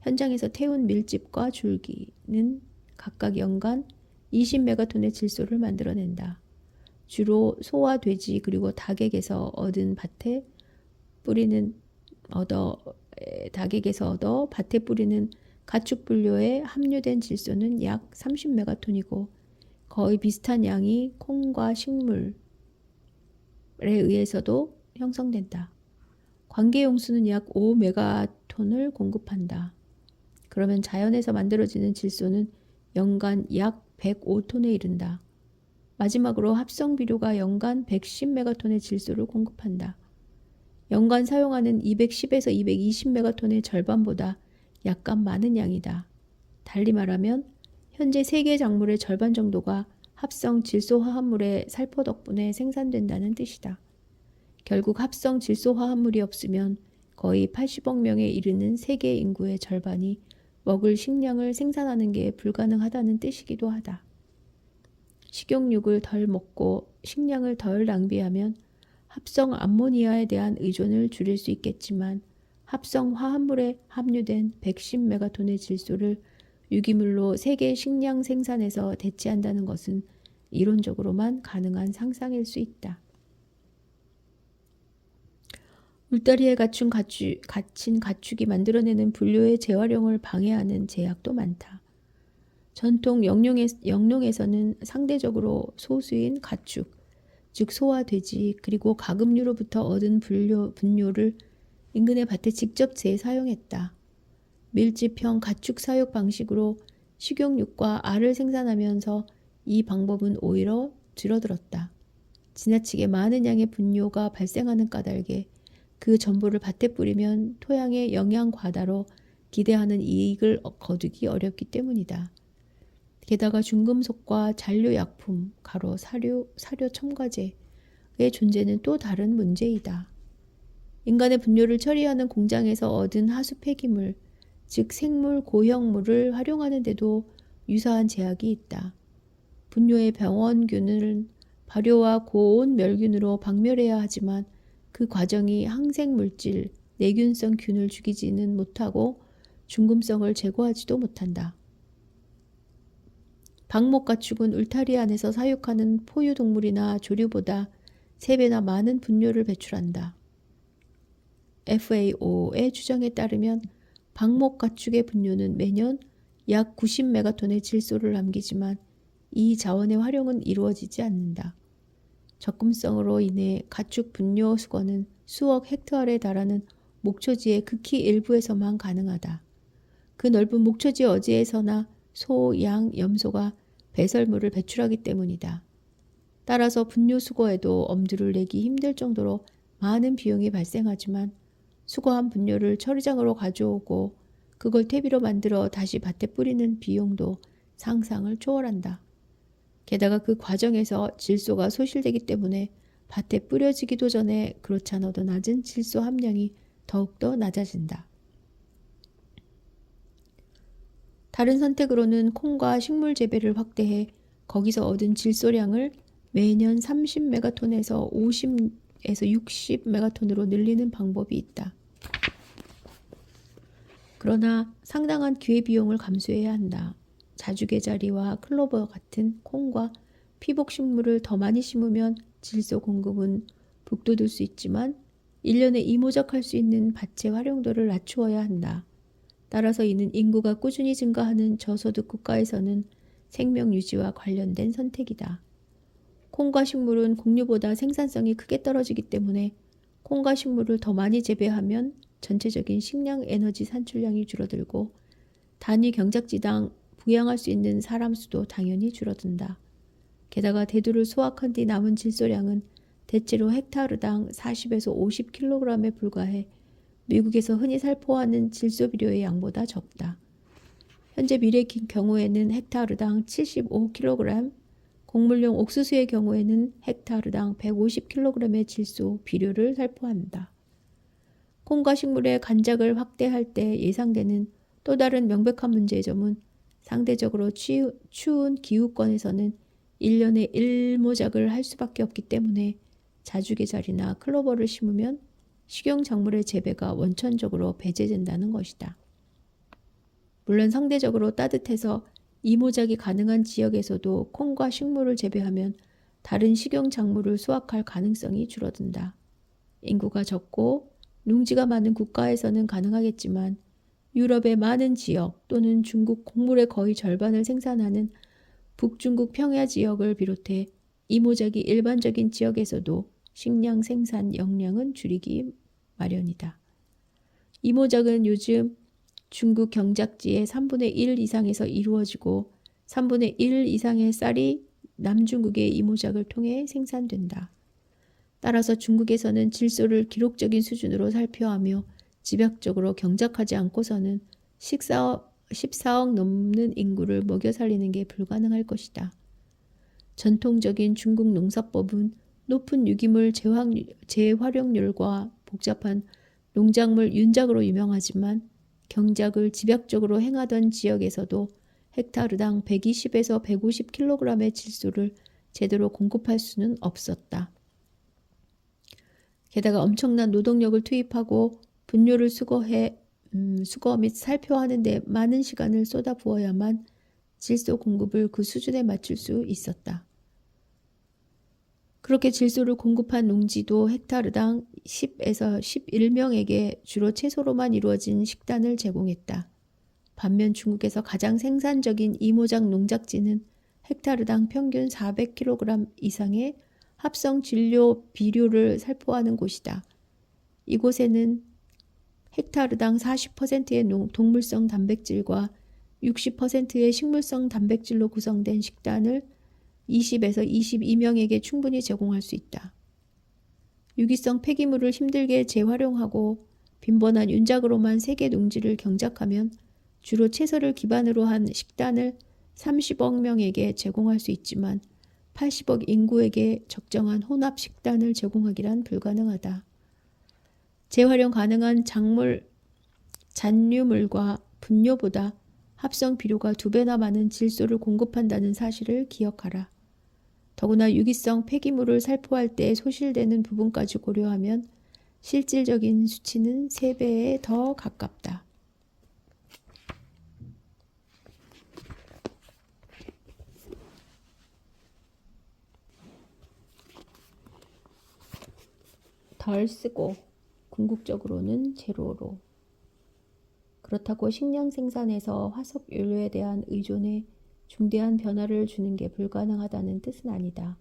현장에서 태운 밀집과 줄기는 각각 연간 20메가톤의 질소를 만들어낸다. 주로 소와 돼지 그리고 닭에게서 얻어 밭에 뿌리는 가축 분뇨에 함유된 질소는 약 30메가톤이고 거의 비슷한 양이 콩과 식물에 의해서도 형성된다. 관계용수는 약 5메가톤을 공급한다. 그러면 자연에서 만들어지는 질소는 연간 약 105톤에 이른다. 마지막으로 합성 비료가 연간 110메가톤의 질소를 공급한다. 연간 사용하는 210에서 220메가톤의 절반보다 약간 많은 양이다. 달리 말하면 현재 세계 작물의 절반 정도가 합성 질소 화합물의 살포 덕분에 생산된다는 뜻이다. 결국 합성 질소 화합물이 없으면 거의 80억 명에 이르는 세계 인구의 절반이 먹을 식량을 생산하는 게 불가능하다는 뜻이기도 하다. 식용육을 덜 먹고 식량을 덜 낭비하면 합성 암모니아에 대한 의존을 줄일 수 있겠지만 합성 화합물에 함유된 110메가톤의 질소를 유기물로 세계 식량 생산에서 대체한다는 것은 이론적으로만 가능한 상상일 수 있다. 울타리에 갇힌 가축이 만들어내는 분뇨의 재활용을 방해하는 제약도 많다. 전통 영농에서는 상대적으로 소수인 가축, 즉 소와 돼지 그리고 가금류로부터 얻은 분뇨를 인근의 밭에 직접 재사용했다. 밀집형 가축 사육 방식으로 식용육과 알을 생산하면서 이 방법은 오히려 줄어들었다. 지나치게 많은 양의 분뇨가 발생하는 까닭에 그 전부를 밭에 뿌리면 토양의 영양 과다로 기대하는 이익을 거두기 어렵기 때문이다. 게다가 중금속과 잔류약품, 사료 첨가제의 존재는 또 다른 문제이다. 인간의 분뇨를 처리하는 공장에서 얻은 하수 폐기물, 즉 생물 고형물을 활용하는 데도 유사한 제약이 있다. 분뇨의 병원균은 발효와 고온 멸균으로 박멸해야 하지만 그 과정이 항생물질, 내균성 균을 죽이지는 못하고 중금성을 제거하지도 못한다. 방목가축은 울타리 안에서 사육하는 포유동물이나 조류보다 3배나 많은 분뇨를 배출한다. FAO의 추정에 따르면 방목가축의 분뇨는 매년 약 90메가톤의 질소를 남기지만 이 자원의 활용은 이루어지지 않는다. 접근성으로 인해 가축 분뇨 수거는 수억 헥타르에 달하는 목초지의 극히 일부에서만 가능하다. 그 넓은 목초지 어디에서나 소, 양, 염소가 배설물을 배출하기 때문이다. 따라서 분뇨 수거에도 엄두를 내기 힘들 정도로 많은 비용이 발생하지만 수거한 분뇨를 처리장으로 가져오고 그걸 퇴비로 만들어 다시 밭에 뿌리는 비용도 상상을 초월한다. 게다가 그 과정에서 질소가 소실되기 때문에 밭에 뿌려지기도 전에 그렇지 않아도 낮은 질소 함량이 더욱더 낮아진다. 다른 선택으로는 콩과 식물 재배를 확대해 거기서 얻은 질소량을 매년 30메가톤에서 50에서 60메가톤으로 늘리는 방법이 있다. 그러나 상당한 기회비용을 감수해야 한다. 자주개자리와 클로버 같은 콩과 피복식물을 더 많이 심으면 질소 공급은 북돋을 수 있지만 1년에 이모작할 수 있는 밭의 활용도를 낮추어야 한다. 따라서 이는 인구가 꾸준히 증가하는 저소득 국가에서는 생명 유지와 관련된 선택이다. 콩과 식물은 곡류보다 생산성이 크게 떨어지기 때문에 콩과 식물을 더 많이 재배하면 전체적인 식량 에너지 산출량이 줄어들고 단위 경작지당 부양할 수 있는 사람 수도 당연히 줄어든다. 게다가 대두를 수확한 뒤 남은 질소량은 대체로 헥타르당 40에서 50kg에 불과해 미국에서 흔히 살포하는 질소 비료의 양보다 적다. 현재 밀의 경우에는 헥타르당 75kg, 곡물용 옥수수의 경우에는 헥타르당 150kg의 질소 비료를 살포한다. 콩과 식물의 간작을 확대할 때 예상되는 또 다른 명백한 문제의 점은 상대적으로 추운 기후권에서는 1년에 1모작을 할 수밖에 없기 때문에 자주개자리나 클로버를 심으면 식용작물의 재배가 원천적으로 배제된다는 것이다. 물론 상대적으로 따뜻해서 이모작이 가능한 지역에서도 콩과 식물을 재배하면 다른 식용작물을 수확할 가능성이 줄어든다. 인구가 적고 농지가 많은 국가에서는 가능하겠지만 유럽의 많은 지역 또는 중국 곡물의 거의 절반을 생산하는 북중국 평야 지역을 비롯해 이모작이 일반적인 지역에서도 식량 생산 역량은 줄이기 마련이다. 이모작은 요즘 중국 경작지의 3분의 1 이상에서 이루어지고 3분의 1 이상의 쌀이 남중국의 이모작을 통해 생산된다. 따라서 중국에서는 질소를 기록적인 수준으로 살펴하며 집약적으로 경작하지 않고서는 14억 넘는 인구를 먹여 살리는 게 불가능할 것이다. 전통적인 중국 농사법은 높은 유기물 재활용률과 복잡한 농작물 윤작으로 유명하지만 경작을 집약적으로 행하던 지역에서도 헥타르당 120에서 150kg의 질소를 제대로 공급할 수는 없었다. 게다가 엄청난 노동력을 투입하고 분뇨를 수거 및 살포하는 데 많은 시간을 쏟아부어야만 질소 공급을 그 수준에 맞출 수 있었다. 그렇게 질소를 공급한 농지도 헥타르당 10에서 11명에게 주로 채소로만 이루어진 식단을 제공했다. 반면 중국에서 가장 생산적인 이모작 농작지는 헥타르당 평균 400kg 이상의 합성 진료 비료를 살포하는 곳이다. 이곳에는 헥타르당 40%의 동물성 단백질과 60%의 식물성 단백질로 구성된 식단을 20에서 22명에게 충분히 제공할 수 있다. 유기성 폐기물을 힘들게 재활용하고 빈번한 윤작으로만 세계 농지를 경작하면 주로 채소를 기반으로 한 식단을 30억 명에게 제공할 수 있지만 80억 인구에게 적정한 혼합 식단을 제공하기란 불가능하다. 재활용 가능한 잔류물과 분뇨보다 합성 비료가 2배나 많은 질소를 공급한다는 사실을 기억하라. 더구나 유기성 폐기물을 살포할 때 소실되는 부분까지 고려하면 실질적인 수치는 3배에 더 가깝다. 덜 쓰고 궁극적으로는 제로로. 그렇다고 식량 생산에서 화석 연료에 대한 의존에 중대한 변화를 주는 게 불가능하다는 뜻은 아니다.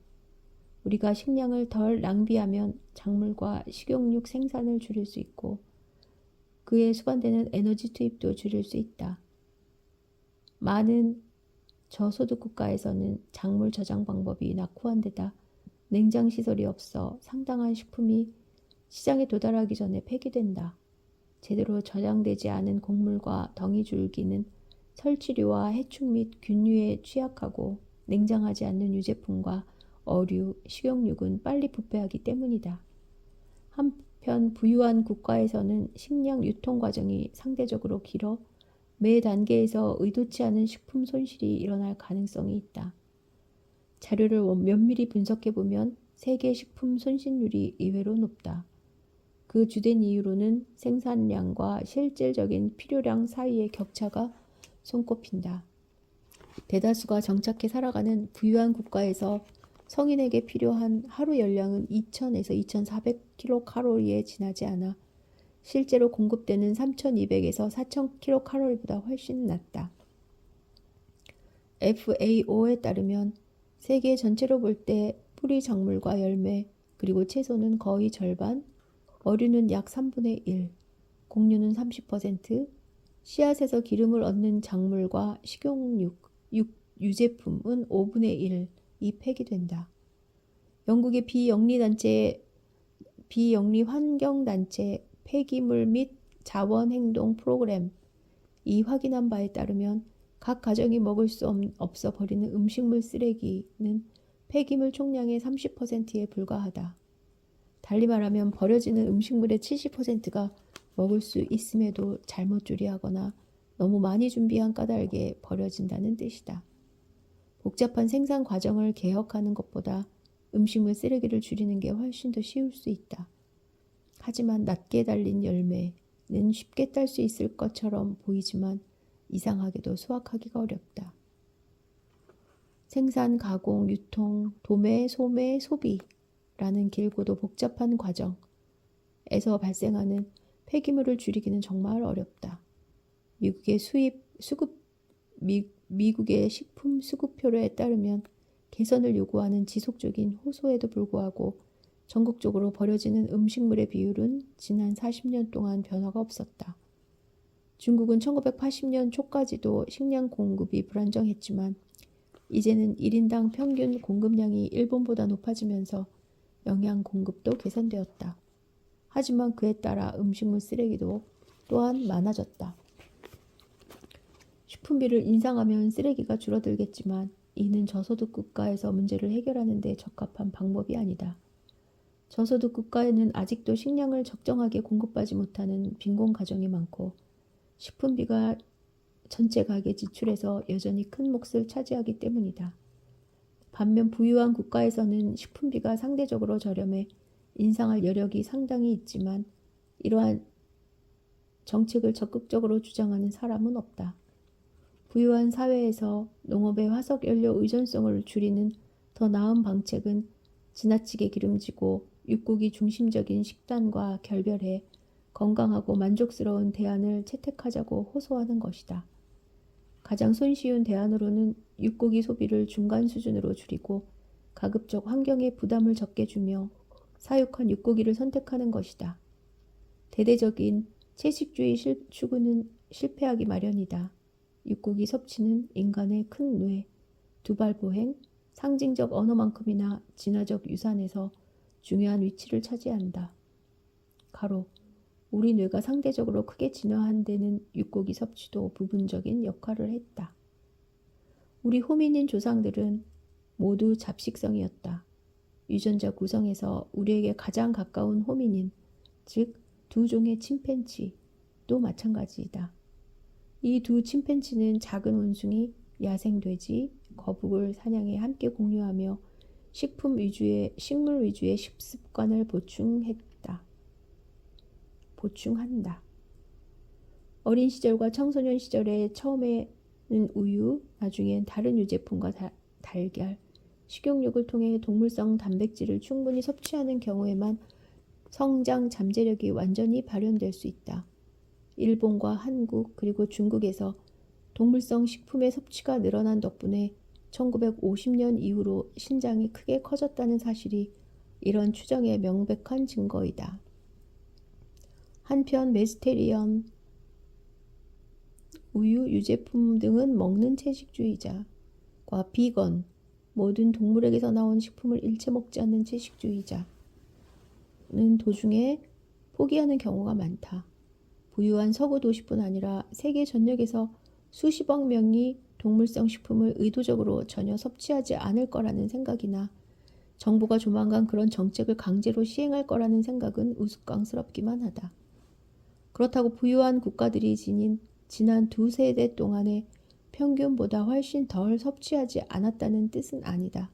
우리가 식량을 덜 낭비하면 작물과 식용육 생산을 줄일 수 있고 그에 수반되는 에너지 투입도 줄일 수 있다. 많은 저소득 국가에서는 작물 저장 방법이 낙후한 데다 냉장 시설이 없어 상당한 식품이 시장에 도달하기 전에 폐기된다. 제대로 저장되지 않은 곡물과 덩이줄기는 설치류와 해충 및 균류에 취약하고 냉장하지 않는 유제품과 어류, 식용육은 빨리 부패하기 때문이다. 한편 부유한 국가에서는 식량 유통 과정이 상대적으로 길어 매 단계에서 의도치 않은 식품 손실이 일어날 가능성이 있다. 자료를 면밀히 분석해보면 세계 식품 손실률이 의외로 높다. 그 주된 이유로는 생산량과 실질적인 필요량 사이의 격차가 손꼽힌다. 대다수가 정착해 살아가는 부유한 국가에서 성인에게 필요한 하루 열량은 2000에서 2400kcal에 지나지 않아 실제로 공급되는 3200에서 4000kcal보다 훨씬 낮다. FAO에 따르면 세계 전체로 볼 때 뿌리 작물과 열매, 그리고 채소는 거의 절반, 어류는 약 3분의 1, 곡류는 30%, 씨앗에서 기름을 얻는 작물과 식용육, 유제품은 5분의 1이 폐기된다. 영국의 비영리 환경단체 폐기물 및 자원행동 프로그램이 확인한 바에 따르면 각 가정이 먹을 수 없어 버리는 음식물 쓰레기는 폐기물 총량의 30%에 불과하다. 달리 말하면 버려지는 음식물의 70%가 먹을 수 있음에도 잘못 조리하거나 너무 많이 준비한 까닭에 버려진다는 뜻이다. 복잡한 생산 과정을 개혁하는 것보다 음식물 쓰레기를 줄이는 게 훨씬 더 쉬울 수 있다. 하지만 낮게 달린 열매는 쉽게 딸 수 있을 것처럼 보이지만 이상하게도 수확하기가 어렵다. 생산, 가공, 유통, 도매, 소매, 소비라는 길고도 복잡한 과정에서 발생하는 폐기물을 줄이기는 정말 어렵다. 미국의 식품 수급표에 따르면 개선을 요구하는 지속적인 호소에도 불구하고 전국적으로 버려지는 음식물의 비율은 지난 40년 동안 변화가 없었다. 중국은 1980년 초까지도 식량 공급이 불안정했지만 이제는 1인당 평균 공급량이 일본보다 높아지면서 영양 공급도 개선되었다. 하지만 그에 따라 음식물 쓰레기도 또한 많아졌다. 식품비를 인상하면 쓰레기가 줄어들겠지만 이는 저소득 국가에서 문제를 해결하는 데 적합한 방법이 아니다. 저소득 국가에는 아직도 식량을 적정하게 공급하지 못하는 빈곤 가정이 많고 식품비가 전체 가계 지출에서 여전히 큰 몫을 차지하기 때문이다. 반면 부유한 국가에서는 식품비가 상대적으로 저렴해 인상할 여력이 상당히 있지만 이러한 정책을 적극적으로 주장하는 사람은 없다. 부유한 사회에서 농업의 화석연료 의존성을 줄이는 더 나은 방책은 지나치게 기름지고 육고기 중심적인 식단과 결별해 건강하고 만족스러운 대안을 채택하자고 호소하는 것이다. 가장 손쉬운 대안으로는 육고기 소비를 중간 수준으로 줄이고 가급적 환경에 부담을 적게 주며 사육한 육고기를 선택하는 것이다. 대대적인 채식주의 추구는 실패하기 마련이다. 육고기 섭취는 인간의 큰 뇌, 두발보행, 상징적 언어만큼이나 진화적 유산에서 중요한 위치를 차지한다. 가로, 우리 뇌가 상대적으로 크게 진화한 데는 육고기 섭취도 부분적인 역할을 했다. 우리 호미닌 조상들은 모두 잡식성이었다. 유전자 구성에서 우리에게 가장 가까운 호미닌, 즉 두 종의 침팬지도 마찬가지이다. 이 두 침팬지는 작은 원숭이, 야생 돼지, 거북을 사냥해 함께 공유하며 식물 위주의 식습관을 보충한다. 어린 시절과 청소년 시절에 처음에는 우유, 나중엔 다른 유제품과 달걀, 식용육을 통해 동물성 단백질을 충분히 섭취하는 경우에만 성장 잠재력이 완전히 발현될 수 있다. 일본과 한국 그리고 중국에서 동물성 식품의 섭취가 늘어난 덕분에 1950년 이후로 신장이 크게 커졌다는 사실이 이런 추정의 명백한 증거이다. 한편 베스테리언, 우유, 유제품 등은 먹는 채식주의자과 비건, 모든 동물에게서 나온 식품을 일체 먹지 않는 채식주의자는 도중에 포기하는 경우가 많다. 부유한 서구 도시뿐 아니라 세계 전역에서 수십억 명이 동물성 식품을 의도적으로 전혀 섭취하지 않을 거라는 생각이나 정부가 조만간 그런 정책을 강제로 시행할 거라는 생각은 우스꽝스럽기만 하다. 그렇다고 부유한 국가들이 지난 두 세대 동안의 평균보다 훨씬 덜 섭취하지 않았다는 뜻은 아니다.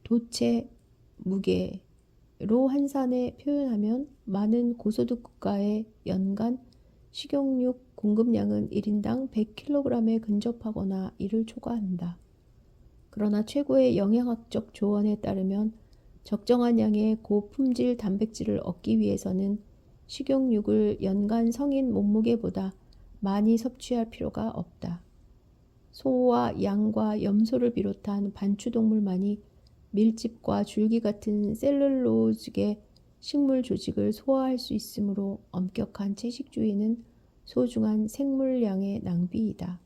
도체, 무게로 환산해 표현하면 많은 고소득 국가의 연간 식용육 공급량은 1인당 100kg에 근접하거나 이를 초과한다. 그러나 최고의 영양학적 조언에 따르면 적정한 양의 고품질 단백질을 얻기 위해서는 식용육을 연간 성인 몸무게보다 많이 섭취할 필요가 없다. 소와 양과 염소를 비롯한 반추동물만이 밀집과 줄기 같은 셀룰로직의 식물 조직을 소화할 수 있으므로 엄격한 채식주의는 소중한 생물량의 낭비이다.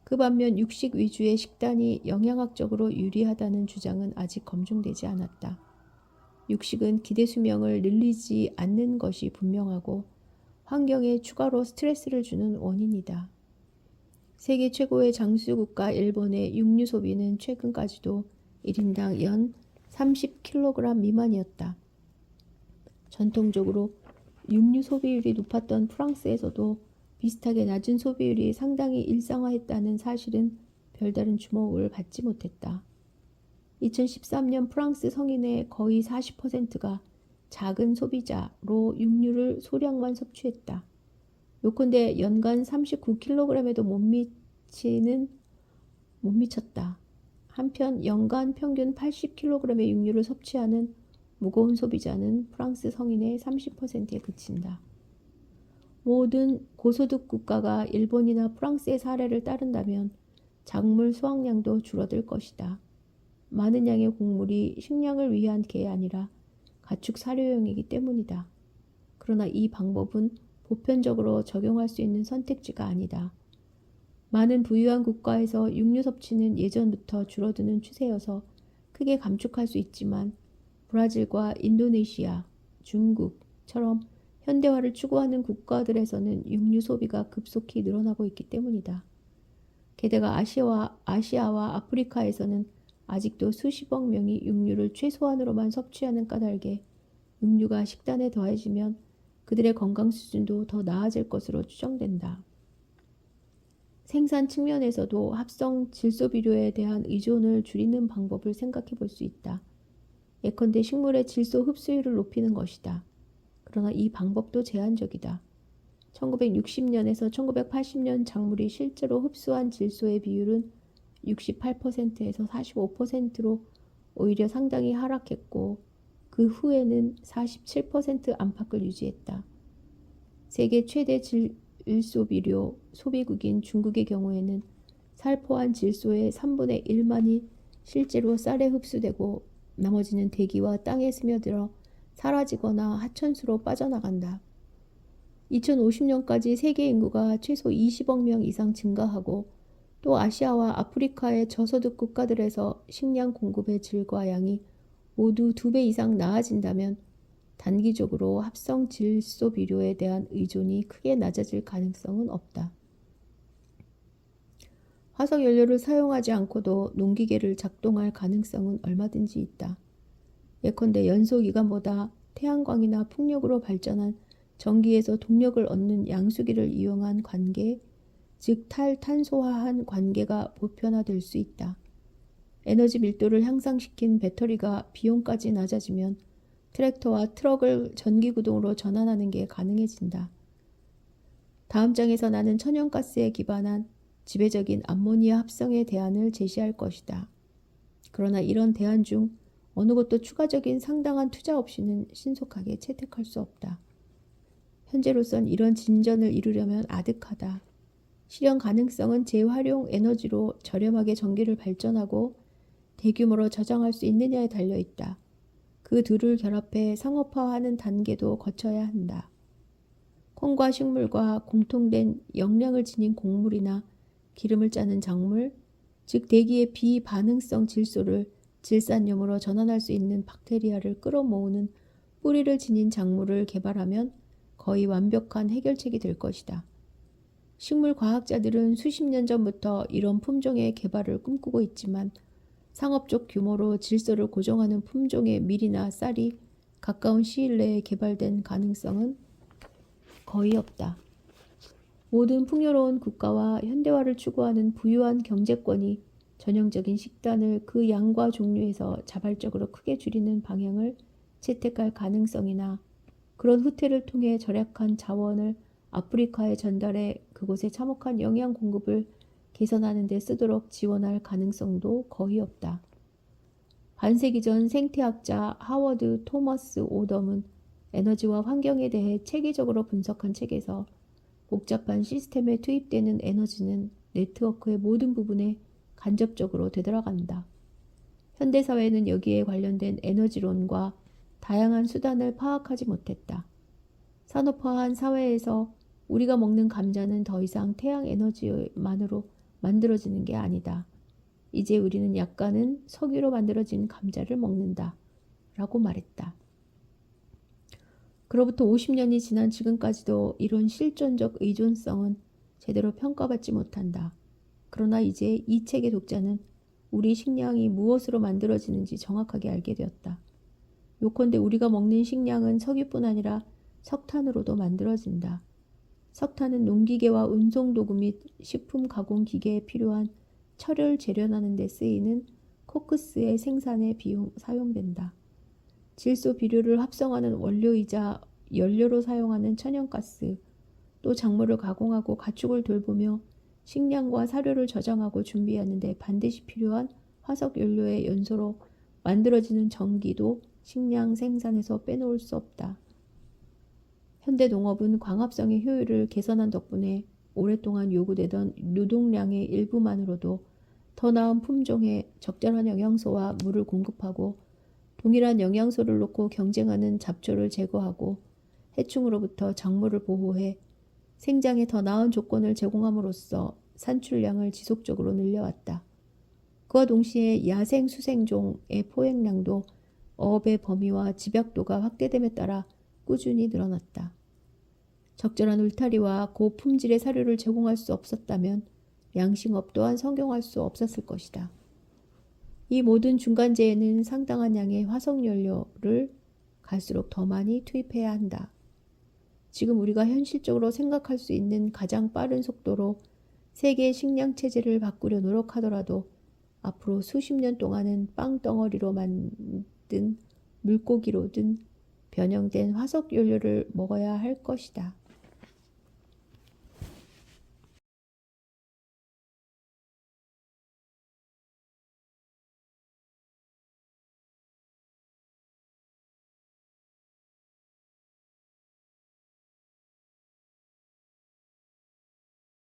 그 반면 육식 위주의 식단이 영양학적으로 유리하다는 주장은 아직 검증되지 않았다. 육식은 기대 수명을 늘리지 않는 것이 분명하고 환경에 추가로 스트레스를 주는 원인이다. 세계 최고의 장수국가 일본의 육류 소비는 최근까지도 1인당 연 30kg 미만이었다. 전통적으로 육류 소비율이 높았던 프랑스에서도 비슷하게 낮은 소비율이 상당히 일상화했다는 사실은 별다른 주목을 받지 못했다. 2013년 프랑스 성인의 거의 40%가 작은 소비자로 육류를 소량만 섭취했다. 요컨대 연간 39kg에도 못 미쳤다. 한편 연간 평균 80kg의 육류를 섭취하는 무거운 소비자는 프랑스 성인의 30%에 그친다. 모든 고소득 국가가 일본이나 프랑스의 사례를 따른다면 작물 수확량도 줄어들 것이다. 많은 양의 곡물이 식량을 위한 게 아니라 가축 사료용이기 때문이다. 그러나 이 방법은 보편적으로 적용할 수 있는 선택지가 아니다. 많은 부유한 국가에서 육류 섭취는 예전부터 줄어드는 추세여서 크게 감축할 수 있지만 브라질과 인도네시아, 중국처럼 현대화를 추구하는 국가들에서는 육류 소비가 급속히 늘어나고 있기 때문이다. 게다가 아시아와 아프리카에서는 아직도 수십억 명이 육류를 최소한으로만 섭취하는 까닭에 육류가 식단에 더해지면 그들의 건강 수준도 더 나아질 것으로 추정된다. 생산 측면에서도 합성 질소 비료에 대한 의존을 줄이는 방법을 생각해 볼 수 있다. 예컨대 식물의 질소 흡수율을 높이는 것이다. 그러나 이 방법도 제한적이다. 1960년에서 1980년 작물이 실제로 흡수한 질소의 비율은 68%에서 45%로 오히려 상당히 하락했고 그 후에는 47% 안팎을 유지했다. 세계 최대 질소 비료 소비국인 중국의 경우에는 살포한 질소의 3분의 1만이 실제로 쌀에 흡수되고 나머지는 대기와 땅에 스며들어 사라지거나 하천수로 빠져나간다. 2050년까지 세계 인구가 최소 20억 명 이상 증가하고 또 아시아와 아프리카의 저소득 국가들에서 식량 공급의 질과 양이 모두 2배 이상 나아진다면 단기적으로 합성 질소 비료에 대한 의존이 크게 낮아질 가능성은 없다. 화석 연료를 사용하지 않고도 농기계를 작동할 가능성은 얼마든지 있다. 예컨대 연소 기관보다 태양광이나 풍력으로 발전한 전기에서 동력을 얻는 양수기를 이용한 관계, 즉 탈탄소화한 관계가 보편화될 수 있다. 에너지 밀도를 향상시킨 배터리가 비용까지 낮아지면 트랙터와 트럭을 전기구동으로 전환하는 게 가능해진다. 다음 장에서 나는 천연가스에 기반한 지배적인 암모니아 합성의 대안을 제시할 것이다. 그러나 이런 대안 중 어느 것도 추가적인 상당한 투자 없이는 신속하게 채택할 수 없다. 현재로선 이런 진전을 이루려면 아득하다. 실현 가능성은 재활용 에너지로 저렴하게 전기를 발전하고 대규모로 저장할 수 있느냐에 달려 있다. 그 둘을 결합해 상업화하는 단계도 거쳐야 한다. 콩과 식물과 공통된 영양을 지닌 곡물이나 기름을 짜는 작물, 즉 대기의 비반응성 질소를 질산염으로 전환할 수 있는 박테리아를 끌어모으는 뿌리를 지닌 작물을 개발하면 거의 완벽한 해결책이 될 것이다. 식물 과학자들은 수십 년 전부터 이런 품종의 개발을 꿈꾸고 있지만 상업적 규모로 질소를 고정하는 품종의 밀이나 쌀이 가까운 시일 내에 개발된 가능성은 거의 없다. 모든 풍요로운 국가와 현대화를 추구하는 부유한 경제권이 전형적인 식단을 그 양과 종류에서 자발적으로 크게 줄이는 방향을 채택할 가능성이나 그런 후퇴를 통해 절약한 자원을 아프리카에 전달해 그곳에 참혹한 영양 공급을 개선하는 데 쓰도록 지원할 가능성도 거의 없다. 반세기 전 생태학자 하워드 토머스 오덤은 에너지와 환경에 대해 체계적으로 분석한 책에서 복잡한 시스템에 투입되는 에너지는 네트워크의 모든 부분에 간접적으로 되돌아간다. 현대사회는 여기에 관련된 에너지론과 다양한 수단을 파악하지 못했다. 산업화한 사회에서 우리가 먹는 감자는 더 이상 태양 에너지만으로 만들어지는 게 아니다. 이제 우리는 약간은 석유로 만들어진 감자를 먹는다. 라고 말했다. 그로부터 50년이 지난 지금까지도 이런 실존적 의존성은 제대로 평가받지 못한다. 그러나 이제 이 책의 독자는 우리 식량이 무엇으로 만들어지는지 정확하게 알게 되었다. 요컨대 우리가 먹는 식량은 석유뿐 아니라 석탄으로도 만들어진다. 석탄은 농기계와 운송도구 및 식품 가공기계에 필요한 철을 재련하는 데 쓰이는 코크스의 생산에 사용된다. 질소 비료를 합성하는 원료이자 연료로 사용하는 천연가스, 또 작물을 가공하고 가축을 돌보며 식량과 사료를 저장하고 준비하는 데 반드시 필요한 화석연료의 연소로 만들어지는 전기도 식량 생산에서 빼놓을 수 없다. 현대 농업은 광합성의 효율을 개선한 덕분에 오랫동안 요구되던 노동량의 일부만으로도 더 나은 품종의 적절한 영양소와 물을 공급하고 동일한 영양소를 놓고 경쟁하는 잡초를 제거하고 해충으로부터 작물을 보호해 생장에 더 나은 조건을 제공함으로써 산출량을 지속적으로 늘려왔다. 그와 동시에 야생 수생종의 포획량도 어업의 범위와 집약도가 확대됨에 따라 꾸준히 늘어났다. 적절한 울타리와 고품질의 사료를 제공할 수 없었다면 양식업 또한 성공할 수 없었을 것이다. 이 모든 중간재에는 상당한 양의 화석연료를 갈수록 더 많이 투입해야 한다. 지금 우리가 현실적으로 생각할 수 있는 가장 빠른 속도로 세계 식량체제를 바꾸려 노력하더라도 앞으로 수십 년 동안은 빵덩어리로 만든 물고기로든 변형된 화석연료를 먹어야 할 것이다.